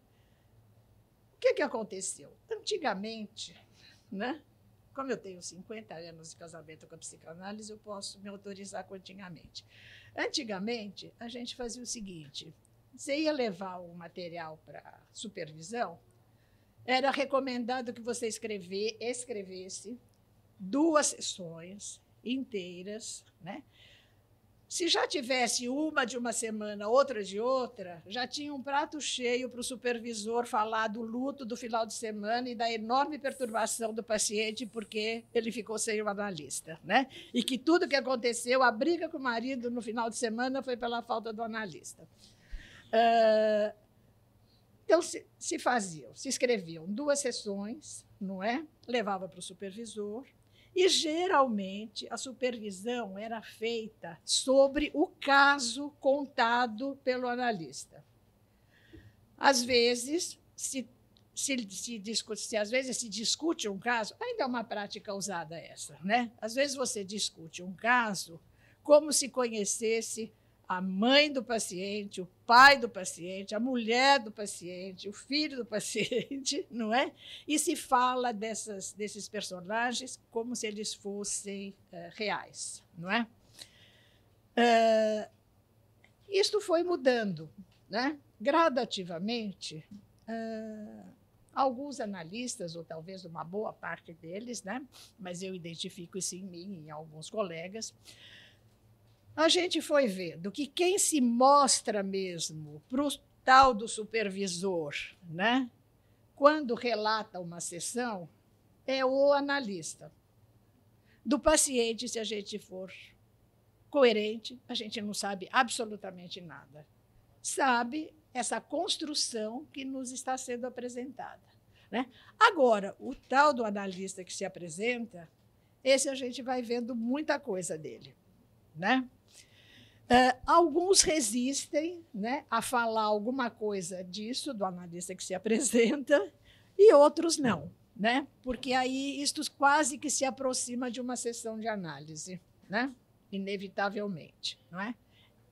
O que aconteceu? Antigamente, né, como eu tenho 50 anos de casamento com a psicanálise, eu posso me autorizar com antigamente. Antigamente, a gente fazia o seguinte: você ia levar o material para supervisão, era recomendado que você escrevesse 2 sessões inteiras, né? Se já tivesse uma de uma semana, outra de outra, já tinha um prato cheio para o supervisor falar do luto do final de semana e da enorme perturbação do paciente porque ele ficou sem o analista, né? E que tudo que aconteceu, a briga com o marido no final de semana, foi pela falta do analista. Então, se escreviam 2 sessões, não é? Levava para o supervisor, e, geralmente, a supervisão era feita sobre o caso contado pelo analista. Às vezes, às vezes se discute um caso, ainda é uma prática usada essa, né? Às vezes você discute um caso como se conhecesse a mãe do paciente, o pai do paciente, a mulher do paciente, o filho do paciente, não é? E se fala desses personagens como se eles fossem reais, não é? Isto foi mudando, né? Gradativamente. Alguns analistas, ou talvez uma boa parte deles, né? Mas eu identifico isso em mim e em alguns colegas, a gente foi vendo que quem se mostra mesmo para o tal do supervisor, né, quando relata uma sessão, é o analista. Do paciente, se a gente for coerente, a gente não sabe absolutamente nada. Sabe essa construção que nos está sendo apresentada. né? Agora, o tal do analista que se apresenta, esse a gente vai vendo muita coisa dele, né? Alguns resistem, né, a falar alguma coisa disso, do analista que se apresenta, e outros não, né? Porque aí isto quase que se aproxima de uma sessão de análise, né? Inevitavelmente, não é?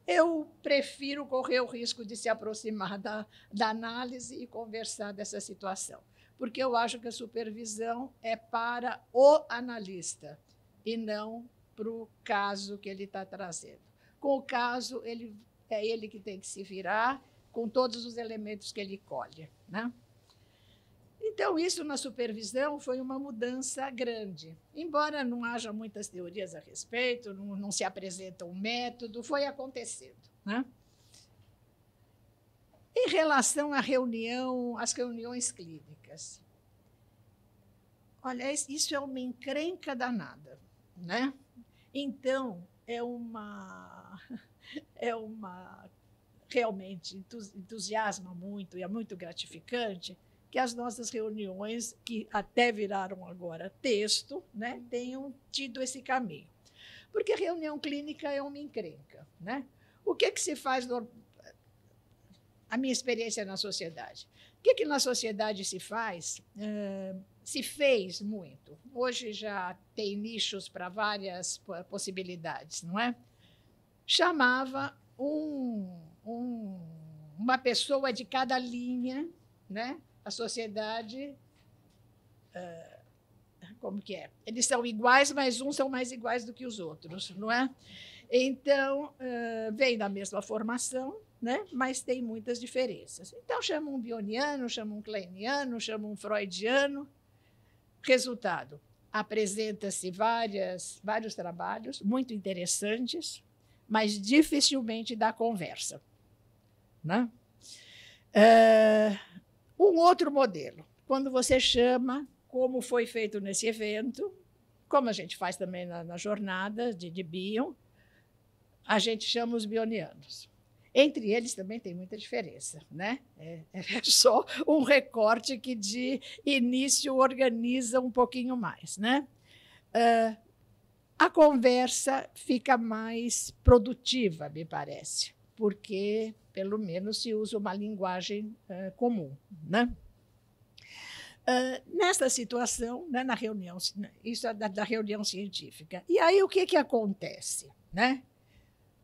Eu prefiro correr o risco de se aproximar da análise e conversar dessa situação, porque eu acho que a supervisão é para o analista e não para o caso que ele está trazendo. Com o caso, é ele que tem que se virar com todos os elementos que ele colhe, né? Então, isso na supervisão foi uma mudança grande. Embora não haja muitas teorias a respeito, não se apresenta um método, foi acontecendo, né? Em relação às reuniões clínicas, olha, isso é uma encrenca danada, né? Então, realmente entusiasma muito e é muito gratificante que as nossas reuniões, que até viraram agora texto, né, tenham tido esse caminho. Porque reunião clínica é uma encrenca, né? O que se faz a minha experiência na sociedade? O que na sociedade se faz? Se fez muito. Hoje já tem nichos para várias possibilidades, não é? Chamava uma pessoa de cada linha, né? A sociedade, como que é? Eles são iguais, mas uns são mais iguais do que os outros, não é? Então, vem da mesma formação, né? Mas tem muitas diferenças. Então, chamam um bioniano, chamam um kleiniano, chamam um freudiano. Resultado, apresenta-se vários trabalhos muito interessantes, mas dificilmente dá conversa, né? Um outro modelo, quando você chama, como foi feito nesse evento, como a gente faz também na jornada de Bion, a gente chama os bionianos. Entre eles também tem muita diferença, né? É só um recorte que de início organiza um pouquinho mais, né? A conversa fica mais produtiva, me parece, porque pelo menos se usa uma linguagem comum, né? Nessa situação, né, na reunião, isso é da reunião científica. E aí o que acontece, né?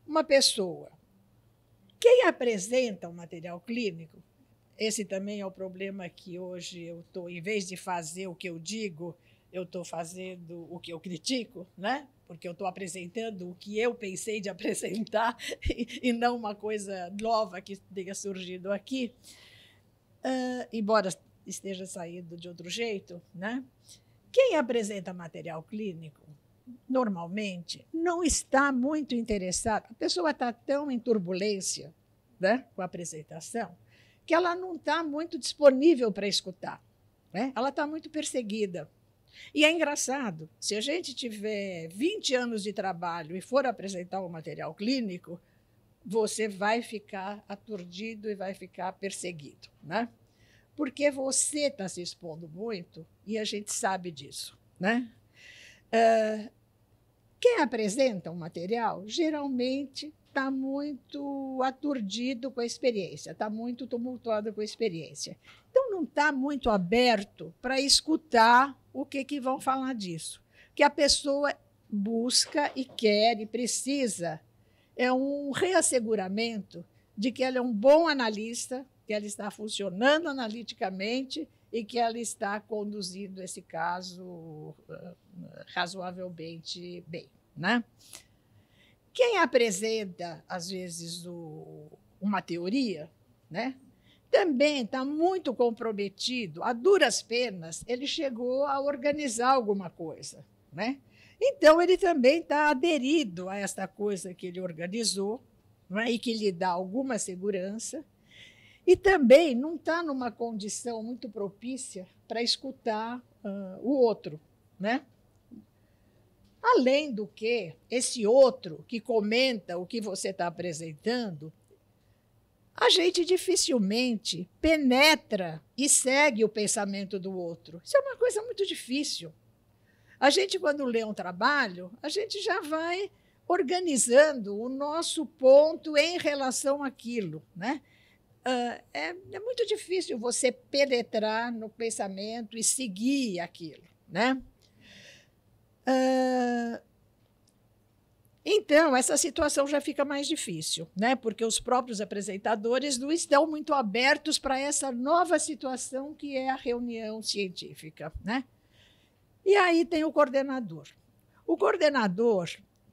Uma pessoa, quem apresenta o material clínico, esse também é o problema que hoje eu estou, em vez de fazer o que eu digo, eu estou fazendo o que eu critico, né? Porque eu estou apresentando o que eu pensei de apresentar e não uma coisa nova que tenha surgido aqui, embora esteja saindo de outro jeito, né? Quem apresenta material clínico, normalmente, não está muito interessado. A pessoa está tão em turbulência, né, com a apresentação, que ela não está muito disponível para escutar, né? Ela está muito perseguida. E é engraçado, se a gente tiver 20 anos de trabalho e for apresentar um material clínico, você vai ficar aturdido e vai ficar perseguido, né? Porque você está se expondo muito e a gente sabe disso, né? Quem apresenta um material, geralmente está muito aturdido com a experiência, está muito tumultuado com a experiência. Então, não está muito aberto para escutar o que vão falar disso. O que a pessoa busca e quer e precisa é um reasseguramento de que ela é um bom analista, que ela está funcionando analiticamente e que ela está conduzindo esse caso razoavelmente bem, né? Quem apresenta, às vezes, uma teoria, né, também está muito comprometido. A duras penas, ele chegou a organizar alguma coisa, né? Então, ele também está aderido a esta coisa que ele organizou, né, e que lhe dá alguma segurança, e também não está numa condição muito propícia para escutar o outro, né? Além do que, esse outro que comenta o que você está apresentando, a gente dificilmente penetra e segue o pensamento do outro. Isso é uma coisa muito difícil. A gente, quando lê um trabalho, a gente já vai organizando o nosso ponto em relação àquilo, né? É muito difícil você penetrar no pensamento e seguir aquilo, né? Então, essa situação já fica mais difícil, né? Porque os próprios apresentadores não estão muito abertos para essa nova situação que é a reunião científica, né? E aí tem o coordenador. O coordenador,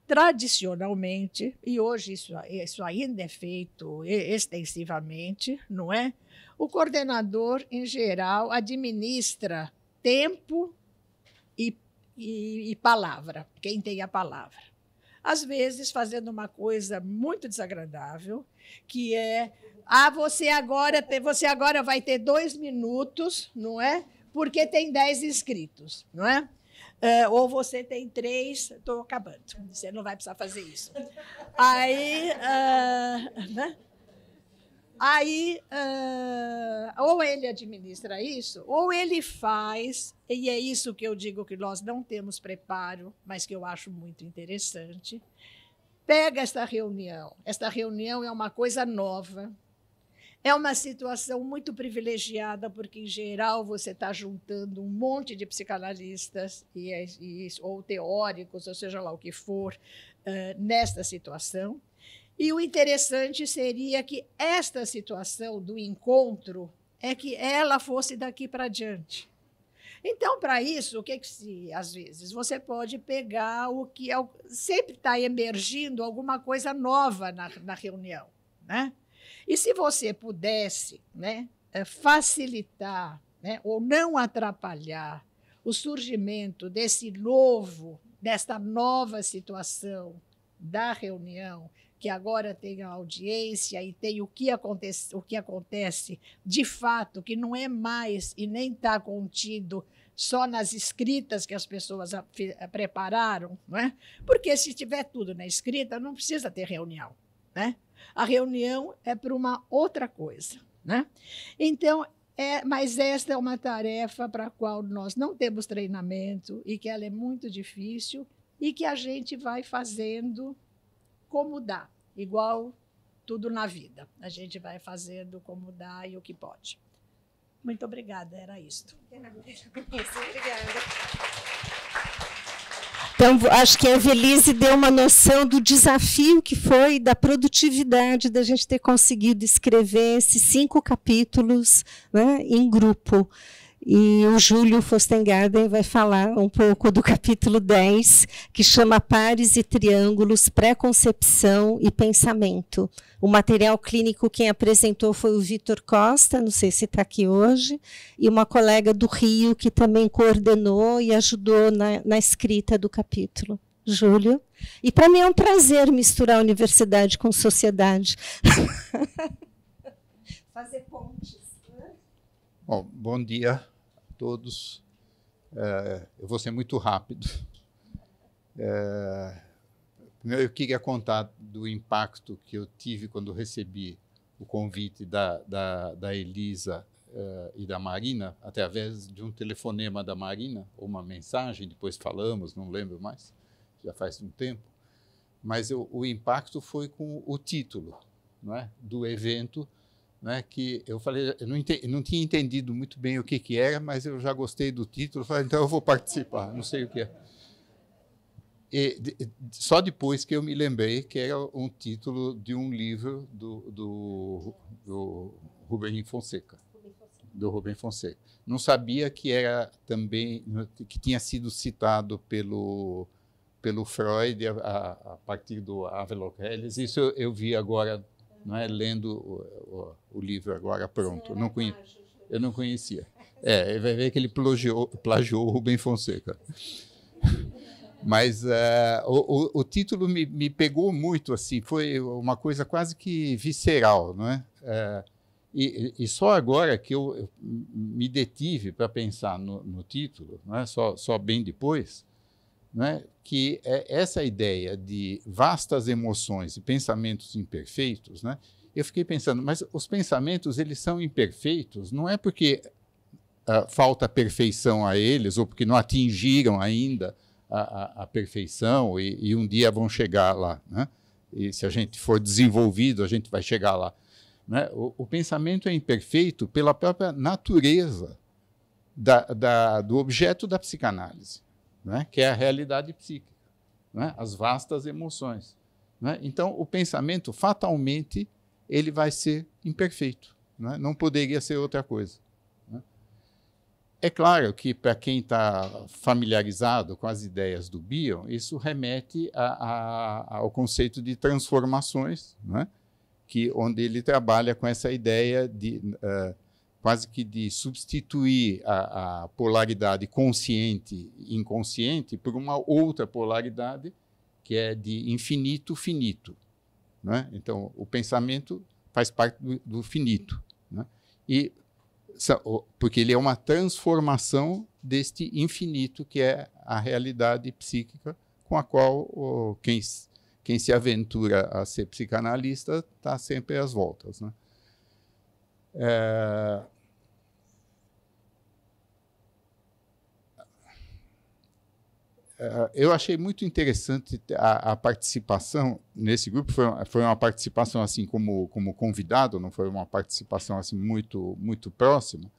tradicionalmente, e hoje isso ainda é feito extensivamente, não é? O coordenador, em geral, administra tempo e palavra, quem tem a palavra. Às vezes, fazendo uma coisa muito desagradável, que é: você agora vai ter 2 minutos, não é? Porque tem 10 inscritos, não é? Ou você tem 3, estou acabando, você não vai precisar fazer isso. Aí, né? Ou ele administra isso, ou ele faz, e é isso que eu digo que nós não temos preparo, mas que eu acho muito interessante. Pega esta reunião é uma coisa nova, é uma situação muito privilegiada, porque, em geral, você está juntando um monte de psicanalistas ou teóricos, ou seja lá o que for, nesta situação. E o interessante seria que esta situação do encontro é que ela fosse daqui para diante. Então, para isso, às vezes, você pode pegar o que sempre está emergindo alguma coisa nova na reunião, né? E se você pudesse, né, facilitar, né, ou não atrapalhar o surgimento desta nova situação da reunião, que agora tem a audiência e tem o que acontece de fato, que não é mais e nem está contido só nas escritas que as pessoas prepararam, não é? Porque se tiver tudo na escrita, não precisa ter reunião, né? A reunião é para uma outra coisa, né? Então, mas esta é uma tarefa para a qual nós não temos treinamento e que ela é muito difícil e que a gente vai fazendo como dá, igual tudo na vida. A gente vai fazendo como dá e o que pode. Muito obrigada, era isto. Obrigada. Então, acho que a Evelise deu uma noção do desafio que foi, da produtividade, da gente ter conseguido escrever esses 5 capítulos, né, em grupo. E o Júlio Fostengarden vai falar um pouco do capítulo 10, que chama Pares e Triângulos, Pré-concepção e Pensamento. O material clínico quem apresentou foi o Vitor Costa, não sei se está aqui hoje, e uma colega do Rio que também coordenou e ajudou na escrita do capítulo. Júlio. E para mim é um prazer misturar universidade com sociedade. Fazer pontes. Bom dia a todos. Eu vou ser muito rápido. Primeiro, eu queria contar do impacto que eu tive quando recebi o convite da Elisa e da Marina, através de um telefonema da Marina, ou uma mensagem, depois falamos, não lembro mais, já faz um tempo. Mas o impacto foi com o título, não é, do evento, né, que eu falei, eu não tinha entendido muito bem o que era, mas eu já gostei do título, falei, então eu vou participar, não sei o que é. Só depois que eu me lembrei que era um título de um livro do Rubem Fonseca. Do Rubem Fonseca. Não sabia que era também, que tinha sido citado pelo Freud a partir do Havelock Ellis. Isso eu vi agora, não é, lendo o livro agora pronto. Eu não conhecia. Vai ver que ele plagiou o Rubem Fonseca. Mas o título me pegou muito, assim, foi uma coisa quase que visceral, não é? E só agora que eu me detive para pensar no título, não é? Só bem depois, não é? Que essa ideia de vastas emoções e pensamentos imperfeitos, né? eu fiquei pensando, mas os pensamentos, eles são imperfeitos, não é porque falta perfeição a eles, ou porque não atingiram ainda a perfeição e um dia vão chegar lá, né? E se a gente for desenvolvido, a gente vai chegar lá, né? O pensamento é imperfeito pela própria natureza do objeto da psicanálise, né? Que é a realidade psíquica, né? As vastas emoções, né? Então, o pensamento, fatalmente, ele vai ser imperfeito, né? Não poderia ser outra coisa. É claro que, para quem está familiarizado com as ideias do Bion, isso remete ao conceito de transformações, né? Onde ele trabalha com essa ideia de quase que de substituir a polaridade consciente e inconsciente por uma outra polaridade, que é de infinito-finito, né? Então, o pensamento faz parte do finito, né? Porque ele é uma transformação deste infinito, que é a realidade psíquica com a qual quem se aventura a ser psicanalista está sempre às voltas, né? Eu achei muito interessante a participação nesse grupo. Foi uma participação assim como convidado, não foi uma participação assim muito próxima,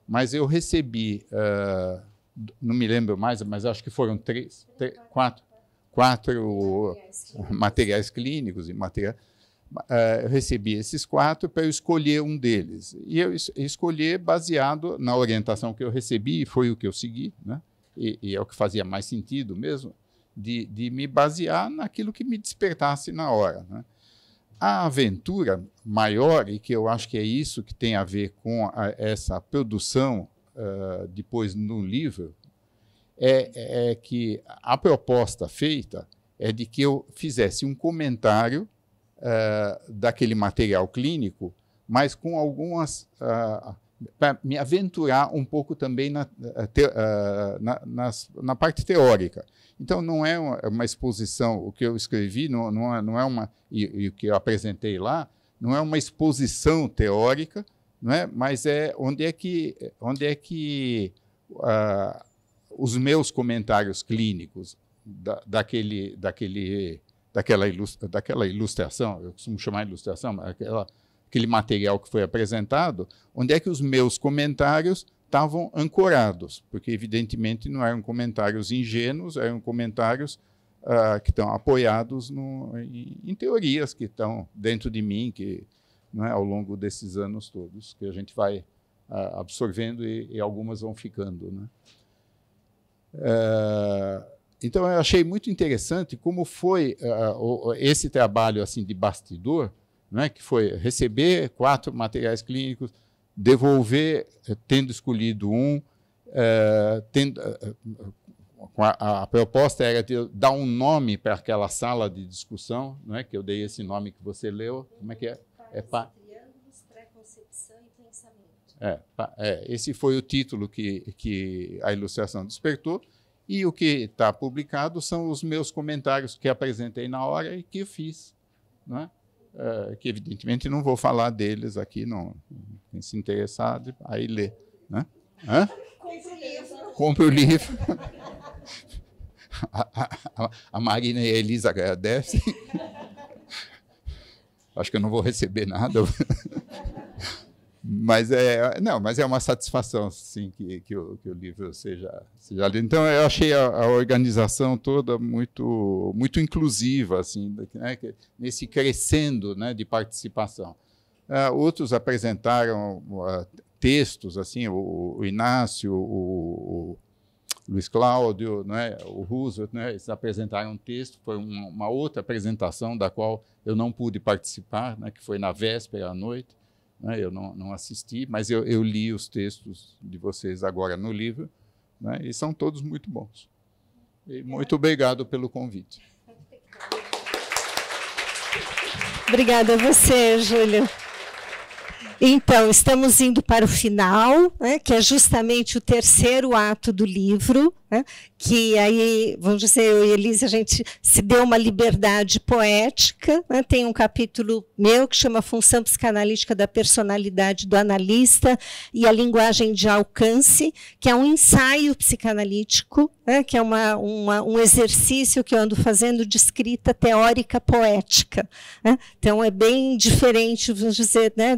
mas eu recebi, não me lembro mais, mas acho que foram quatro materiais clínicos e materiais. Eu recebi esses 4 para eu escolher um deles, e eu escolhi baseado na orientação que eu recebi, e foi o que eu segui, né? E é o que fazia mais sentido mesmo, de me basear naquilo que me despertasse na hora, né? A aventura maior, e que eu acho que é isso que tem a ver com essa produção depois no livro, é que a proposta feita é de que eu fizesse um comentário daquele material clínico, mas com algumas... para me aventurar um pouco também na parte teórica. Então, não é uma exposição, o que eu escrevi não é uma, e o que eu apresentei lá, não é uma exposição teórica, não é? Mas é onde é que os meus comentários clínicos daquela ilustração, eu costumo chamar de ilustração, mas aquele material que foi apresentado, onde é que os meus comentários estavam ancorados, porque, evidentemente, não eram comentários ingênuos, eram comentários que estão apoiados em teorias que estão dentro de mim, que, não é, ao longo desses anos todos, que a gente vai absorvendo e algumas vão ficando, né? Então, eu achei muito interessante como foi esse trabalho assim, de bastidor, né, que foi receber 4 materiais clínicos, devolver, tendo escolhido um, a proposta era de dar um nome para aquela sala de discussão, não é? Que eu dei esse nome que você leu. Como é que é? Triângulos, pré-concepção e pensamento. Esse foi o título que a ilustração despertou, e o que está publicado são os meus comentários que apresentei na hora e que eu fiz, não é? Que evidentemente não vou falar deles aqui, não. Quem se interessar, aí lê, né? Compre o livro. A Marina e a Elisa agradecem. Acho que eu não vou receber nada. Mas é uma satisfação, sim, que o livro seja lido. Então, eu achei a organização toda muito inclusiva, assim, né, nesse crescendo, né, de participação. Outros apresentaram textos, assim, o Inácio, o Luiz Cláudio, né, o Roosevelt, né, eles apresentaram um texto, foi uma outra apresentação da qual eu não pude participar, né, que foi na véspera à noite. Eu não assisti, mas eu li os textos de vocês agora no livro, né, e são todos muito bons. E muito obrigado pelo convite. Obrigada a você, Júlio. Então, estamos indo para o final, né, que é justamente o terceiro ato do livro, né, que aí, vamos dizer, eu e Elise, a gente se deu uma liberdade poética, né, tem um capítulo meu que chama Função Psicanalítica da Personalidade do Analista e a Linguagem de Alcance, que é um ensaio psicanalítico, né, que é um exercício que eu ando fazendo de escrita teórica poética, né? Então, é bem diferente, vamos dizer, né,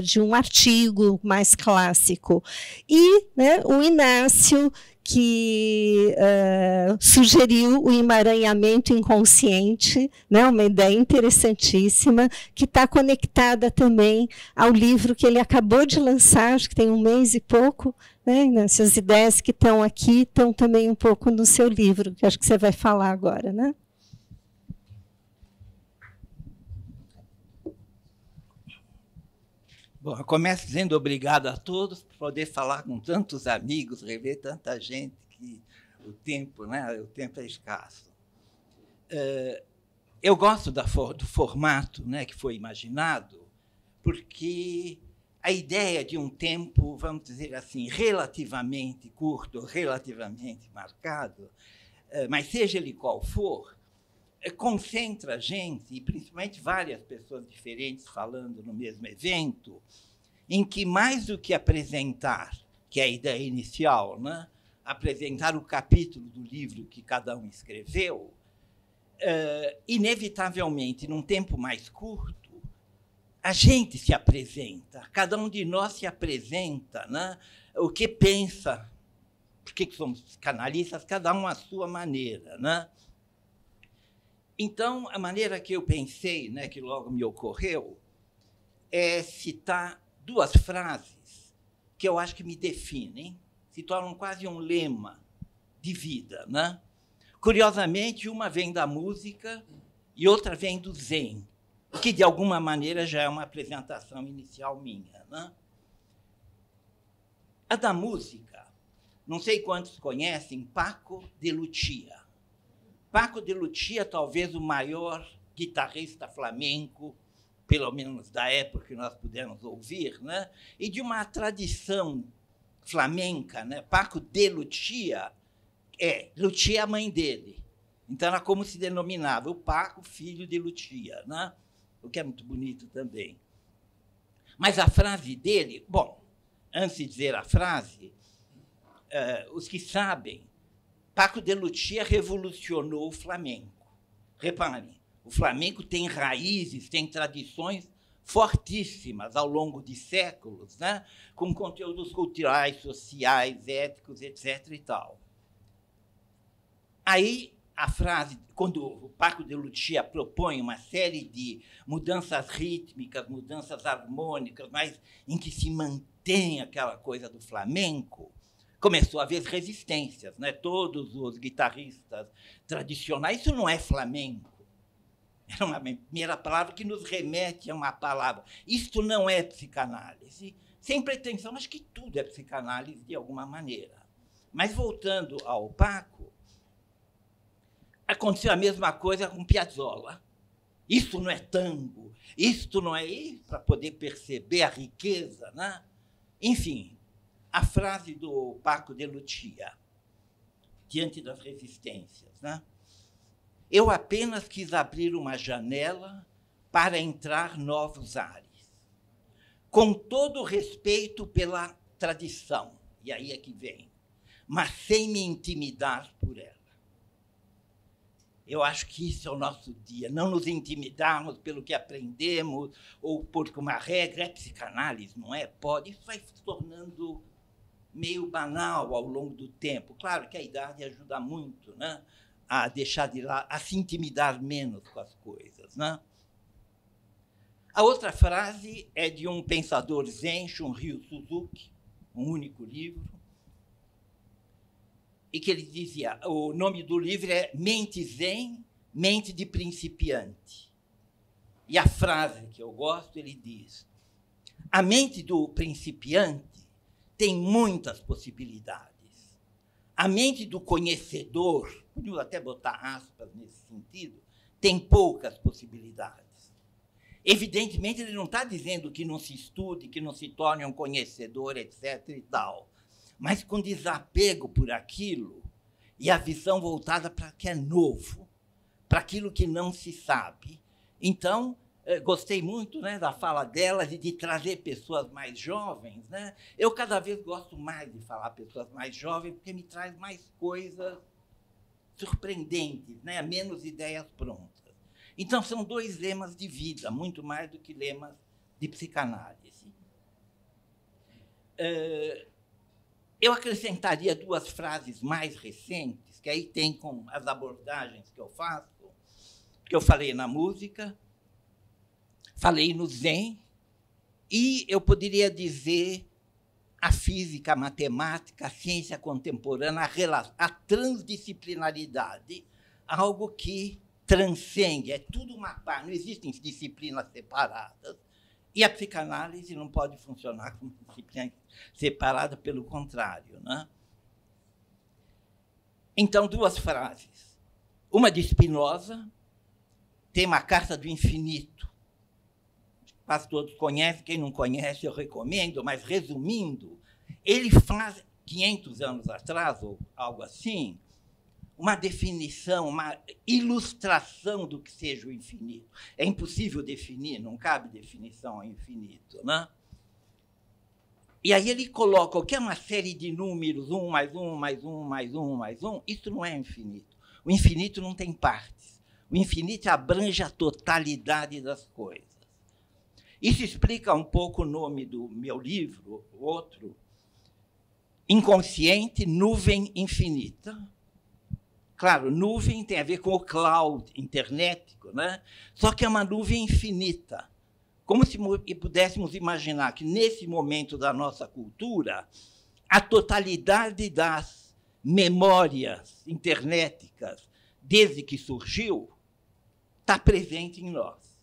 de um artigo mais clássico. E, né, o Inácio, que sugeriu o emaranhamento inconsciente, né, uma ideia interessantíssima, que está conectada também ao livro que ele acabou de lançar, acho que tem 1 mês e pouco, né, essas ideias que estão aqui estão também um pouco no seu livro, que acho que você vai falar agora, né? Bom, eu começo dizendo obrigado a todos por poder falar com tantos amigos, rever tanta gente, que o tempo, né, o tempo é escasso. Eu gosto do formato, né, que foi imaginado, porque a ideia de um tempo, vamos dizer assim, relativamente curto, relativamente marcado, mas seja ele qual for, concentra a gente, e principalmente várias pessoas diferentes falando no mesmo evento, em que, mais do que apresentar, que é a ideia inicial, né, apresentar o capítulo do livro que cada um escreveu, inevitavelmente, num tempo mais curto, a gente se apresenta, cada um de nós se apresenta, né, o que pensa, porque somos psicanalistas, cada um à sua maneira, né? Então, a maneira que eu pensei, né, que logo me ocorreu, é citar 2 frases que eu acho que me definem, se tornam quase um lema de vida, né? Curiosamente, uma vem da música e outra vem do Zen, que, de alguma maneira, já é uma apresentação inicial minha, né? A da música, não sei quantos conhecem Paco de Lucia. Paco de Lucia, talvez o maior guitarrista flamenco, pelo menos da época que nós pudemos ouvir, né? E de uma tradição flamenca, né? Paco de Lucia é a mãe dele. Então, era como se denominava o Paco, filho de Lucia, né? O que é muito bonito também. Mas a frase dele, bom, antes de dizer a frase, os que sabem, Paco de Lucia revolucionou o flamenco. Reparem, o flamenco tem raízes, tem tradições fortíssimas ao longo de séculos, né? Com conteúdos culturais, sociais, éticos, etc. e tal. Aí, a frase, quando o Paco de Lucia propõe uma série de mudanças rítmicas, mudanças harmônicas, mas em que se mantém aquela coisa do flamenco, começou a haver resistências, né? Todos os guitarristas tradicionais, isso não é flamenco. É uma primeira palavra que nos remete a uma palavra. Isto não é psicanálise. Sem pretensão, acho que tudo é psicanálise de alguma maneira. Mas, voltando ao Paco, aconteceu a mesma coisa com Piazzolla. Isto não é tango, isto não é... Para poder perceber a riqueza, né? Enfim, a frase do Paco de Lucia, diante das resistências, né? Eu apenas quis abrir uma janela para entrar novos ares, com todo o respeito pela tradição, e aí é que vem, mas sem me intimidar por ela. Eu acho que isso é o nosso dia, não nos intimidarmos pelo que aprendemos ou por uma regra, é psicanálise, não é? Pode, isso vai se tornando meio banal ao longo do tempo. Claro que a idade ajuda muito, né, a deixar de lá, a se intimidar menos com as coisas, né? A outra frase é de um pensador zen, Shunryu Suzuki, um único livro, e que ele dizia, o nome do livro é Mente Zen, Mente de Principiante. E a frase que eu gosto, ele diz, a mente do principiante tem muitas possibilidades. A mente do conhecedor, podemos até botar aspas nesse sentido, tem poucas possibilidades. Evidentemente, ele não está dizendo que não se estude, que não se torne um conhecedor, etc. e tal. Mas com desapego por aquilo, e a visão voltada para o que é novo, para aquilo que não se sabe. Então, gostei muito, né, da fala delas e de trazer pessoas mais jovens, né? Eu cada vez gosto mais de falar pessoas mais jovens, porque me traz mais coisas surpreendentes, né? Menos ideias prontas. Então, são 2 lemas de vida, muito mais do que lemas de psicanálise. Eu acrescentaria 2 frases mais recentes, que aí tem com as abordagens que eu faço, que eu falei na música, falei no Zen, e eu poderia dizer a física, a matemática, a ciência contemporânea, a transdisciplinaridade, algo que transcende, é tudo uma parte, não existem disciplinas separadas, e a psicanálise não pode funcionar como disciplina separada, pelo contrário, né? Então, 2 frases. Uma de Spinoza, tem uma Carta do Infinito. Quase todos conhecem, quem não conhece eu recomendo, mas, resumindo, ele faz, 500 anos atrás, ou algo assim, uma definição, uma ilustração do que seja o infinito. É impossível definir, não cabe definição ao infinito, né? E aí ele coloca o que é uma série de números, 1 mais 1 mais 1 mais 1 mais 1, isso não é infinito. O infinito não tem partes. O infinito abrange a totalidade das coisas. Isso explica um pouco o nome do meu livro, outro, Inconsciente, Nuvem Infinita. Claro, nuvem tem a ver com o cloud internetico, né? Só que é uma nuvem infinita. Como se pudéssemos imaginar que, nesse momento da nossa cultura, a totalidade das memórias internéticas, desde que surgiu, está presente em nós.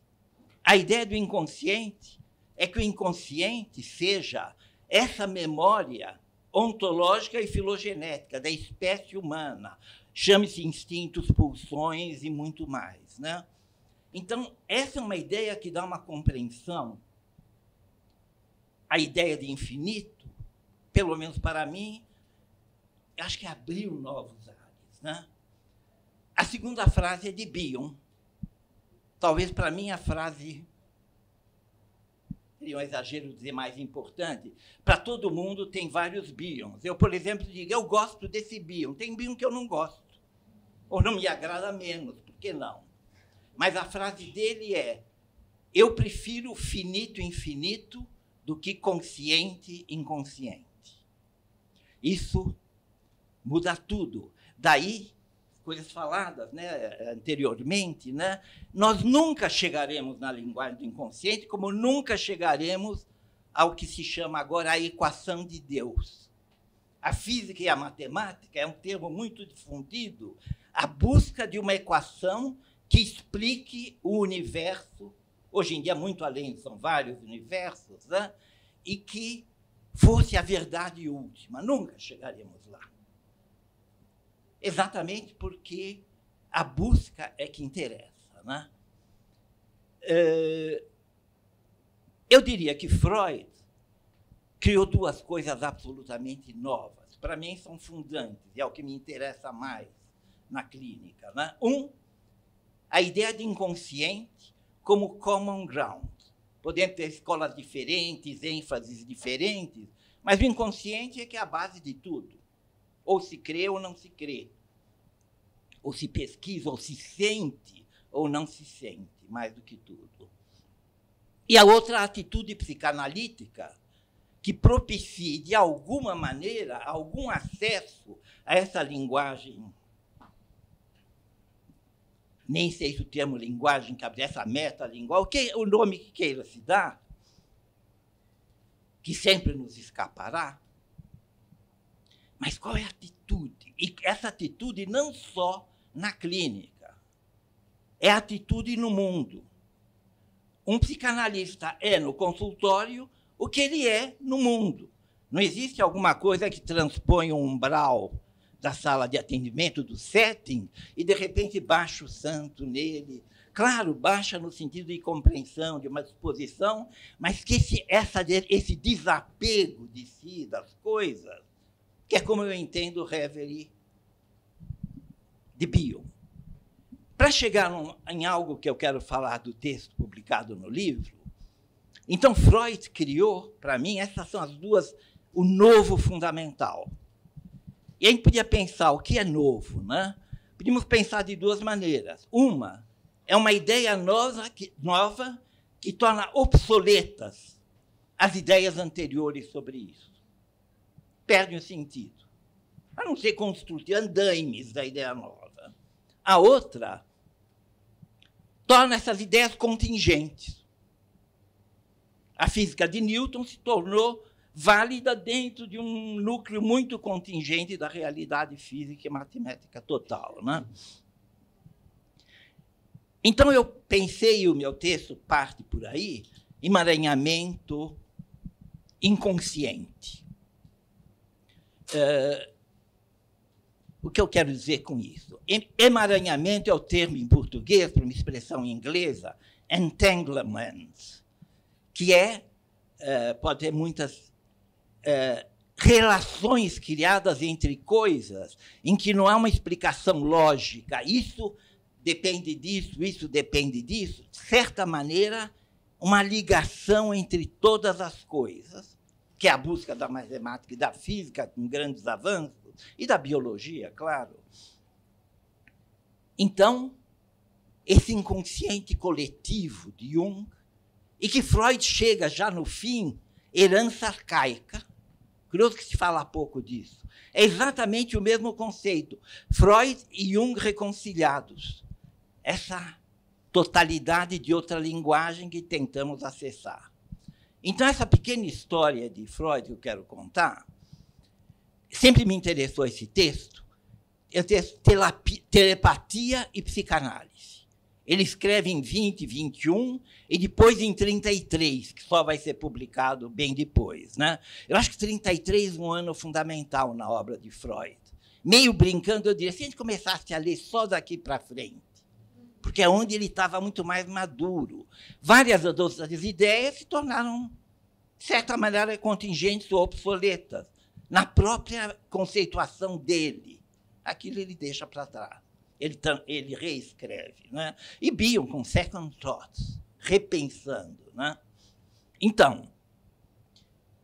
A ideia do inconsciente é que o inconsciente seja essa memória ontológica e filogenética da espécie humana, chame-se instintos, pulsões e muito mais, né? Então, essa é uma ideia que dá uma compreensão. A ideia de infinito, pelo menos para mim, acho que abriu novos ares, né? A segunda frase é de Bion. Talvez, para mim, a frase, seria um exagero dizer mais importante, para todo mundo tem vários Bions. Eu, por exemplo, digo, eu gosto desse Bion, tem Bion que eu não gosto, ou não me agrada menos, por que não? Mas a frase dele é, eu prefiro finito infinito do que consciente inconsciente. Isso muda tudo. Daí, coisas faladas, né, anteriormente, né, nós nunca chegaremos na linguagem do inconsciente, como nunca chegaremos ao que se chama agora a equação de Deus. A física e a matemática é um termo muito difundido, a busca de uma equação que explique o universo, hoje em dia muito além, são vários universos, né, e que fosse a verdade última. Nunca chegaremos lá. Exatamente porque a busca é que interessa, né? Eu diria que Freud criou 2 coisas absolutamente novas. Para mim, são fundantes, e é o que me interessa mais na clínica, né? A ideia de inconsciente como common ground. Podemos ter escolas diferentes, ênfases diferentes, mas o inconsciente é que é a base de tudo. Ou se crê ou não se crê. Ou se pesquisa, ou se sente, ou não se sente, mais do que tudo. E a outra atitude psicanalítica que propicie, de alguma maneira, algum acesso a essa linguagem, nem sei se o termo linguagem cabe, essa metalinguagem, o nome que queira se dar, que sempre nos escapará. Mas qual é a atitude? E essa atitude não só na clínica, é a atitude no mundo. Um psicanalista é, no consultório, o que ele é no mundo. Não existe alguma coisa que transpõe o umbral da sala de atendimento, do setting, e, de repente, baixa o santo nele. Claro, baixa no sentido de compreensão, de uma disposição, mas que esse desapego de si, das coisas, que é como eu entendo Reverie de Bion. Para chegar em algo que eu quero falar do texto publicado no livro, então Freud criou, para mim, essas são as duas, o novo fundamental. E a gente podia pensar o que é novo, né? Podíamos pensar de duas maneiras. Uma é uma ideia nova que torna obsoletas as ideias anteriores sobre isso. Perdem o sentido. A não ser construir andaimes da ideia nova. A outra torna essas ideias contingentes. A física de Newton se tornou válida dentro de um núcleo muito contingente da realidade física e matemática total, né? Então, eu pensei, o meu texto parte por aí, emaranhamento inconsciente. O que eu quero dizer com isso? Emaranhamento é o termo em português, para uma expressão inglesa, entanglement, que pode ter muitas relações criadas entre coisas em que não há uma explicação lógica. Isso depende disso, isso depende disso. De certa maneira, uma ligação entre todas as coisas, que é a busca da matemática e da física, com grandes avanços, e da biologia, claro. Então, esse inconsciente coletivo de Jung, e que Freud chega já no fim, herança arcaica, curioso que se fala pouco disso, é exatamente o mesmo conceito. Freud e Jung reconciliados. Essa totalidade de outra linguagem que tentamos acessar. Então, essa pequena história de Freud que eu quero contar, sempre me interessou esse texto, Telepatia e Psicanálise. Ele escreve em 20, 21 e depois em 33, que só vai ser publicado bem depois, né? Eu acho que 33 é um ano fundamental na obra de Freud. Meio brincando, eu diria, se a gente começasse a ler só daqui para frente, porque é onde ele estava muito mais maduro. Várias das outras ideias se tornaram, de certa maneira, contingentes ou obsoletas, na própria conceituação dele. Aquilo ele deixa para trás. Ele reescreve, né? E Bion, com Second Thoughts, repensando, né? Então,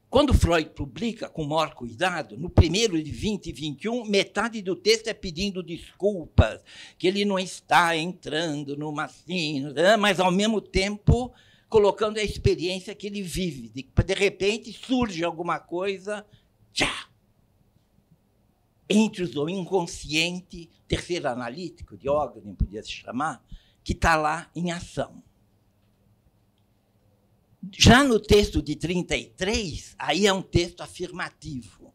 quando Freud publica com maior cuidado, no primeiro de 20 e 21, metade do texto é pedindo desculpas, que ele não está entrando numa sina, né? Mas, ao mesmo tempo, colocando a experiência que ele vive. De repente, surge alguma coisa, tchá! Entre o inconsciente, terceiro analítico, Diógenes podia se chamar, que está lá em ação. Já no texto de 33, aí é um texto afirmativo.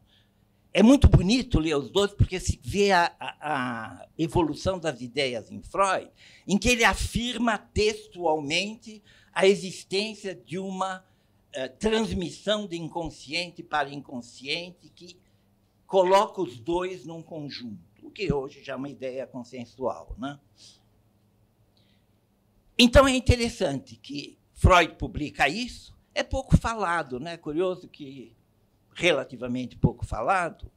É muito bonito ler os dois, porque se vê a evolução das ideias em Freud, em que ele afirma textualmente a existência de uma transmissão de inconsciente para inconsciente que coloca os dois num conjunto, o que hoje já é uma ideia consensual, né? Então, é interessante que Freud publica isso, é pouco falado, né? Curioso que relativamente pouco falado,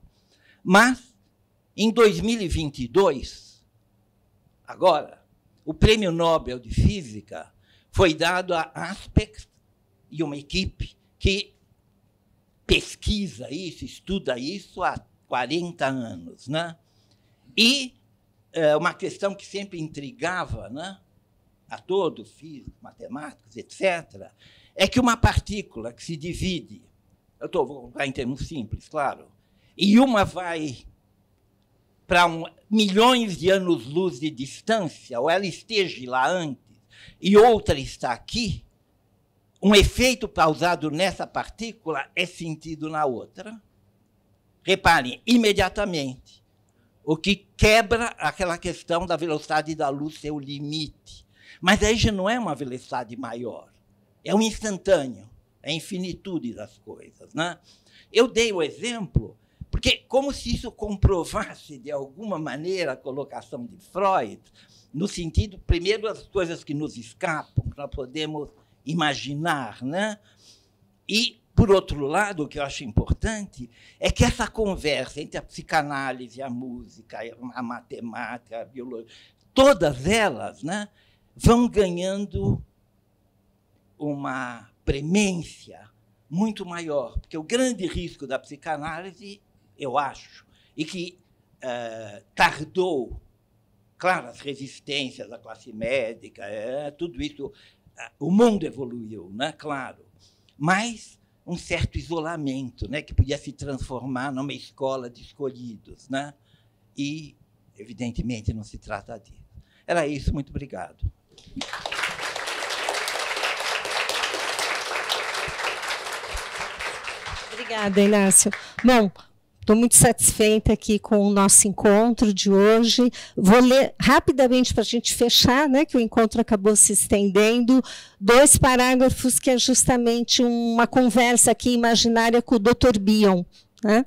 mas, em 2022, agora, o Prêmio Nobel de Física foi dado a Aspect e uma equipe que pesquisa isso, estuda isso há 40 anos, né? E uma questão que sempre intrigava, né, a todos, físicos, matemáticos, etc., é que uma partícula que se divide, vou colocar em termos simples, claro, e uma vai para milhões de anos-luz de distância, ou ela esteja lá antes, e outra está aqui, um efeito causado nessa partícula é sentido na outra. Reparem, imediatamente, o que quebra aquela questão da velocidade da luz ser o limite. Mas aí já não é uma velocidade maior, é um instantâneo, é a infinitude das coisas, né? Eu dei o exemplo, porque como se isso comprovasse, de alguma maneira, a colocação de Freud, no sentido, primeiro, das coisas que nos escapam, que nós podemos imaginar, né? E por outro lado, o que eu acho importante é que essa conversa entre a psicanálise, a música, a matemática, a biologia, todas elas, né, vão ganhando uma premência muito maior, porque o grande risco da psicanálise, eu acho, e que tardou, claro, as resistências da classe médica, tudo isso, o mundo evoluiu, né, claro, mas um certo isolamento, né, que podia se transformar numa escola de escolhidos, né, e, evidentemente, não se trata disso. Era isso, muito obrigado. Obrigada, Inácio. Bom, estou muito satisfeita aqui com o nosso encontro de hoje. Vou ler rapidamente para a gente fechar, né, que o encontro acabou se estendendo, 2 parágrafos que é justamente uma conversa aqui imaginária com o Dr. Bion, né?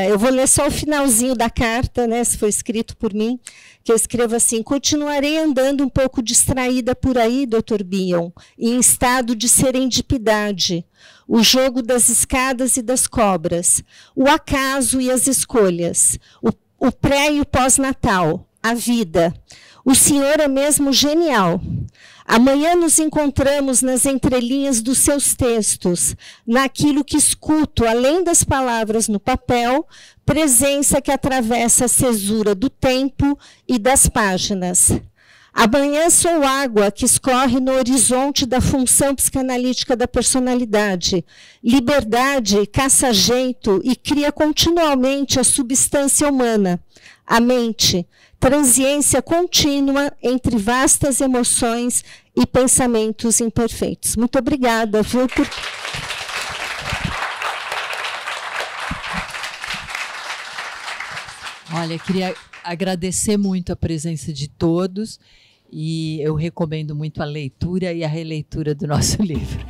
Eu vou ler só o finalzinho da carta, né, se foi escrito por mim, que eu escrevo assim: continuarei andando um pouco distraída por aí, Dr. Bion, em estado de serendipidade, o jogo das escadas e das cobras, o acaso e as escolhas, o pré e o pós-natal, a vida. O senhor é mesmo genial. Amanhã nos encontramos nas entrelinhas dos seus textos, naquilo que escuto, além das palavras no papel, presença que atravessa a cesura do tempo e das páginas. Amanhã sou água que escorre no horizonte da função psicanalítica da personalidade. Liberdade caça jeito e cria continuamente a substância humana, a mente, transiência contínua entre vastas emoções e pensamentos imperfeitos. Muito obrigada, viu, por... Olha, queria agradecer muito a presença de todos e eu recomendo muito a leitura e a releitura do nosso livro.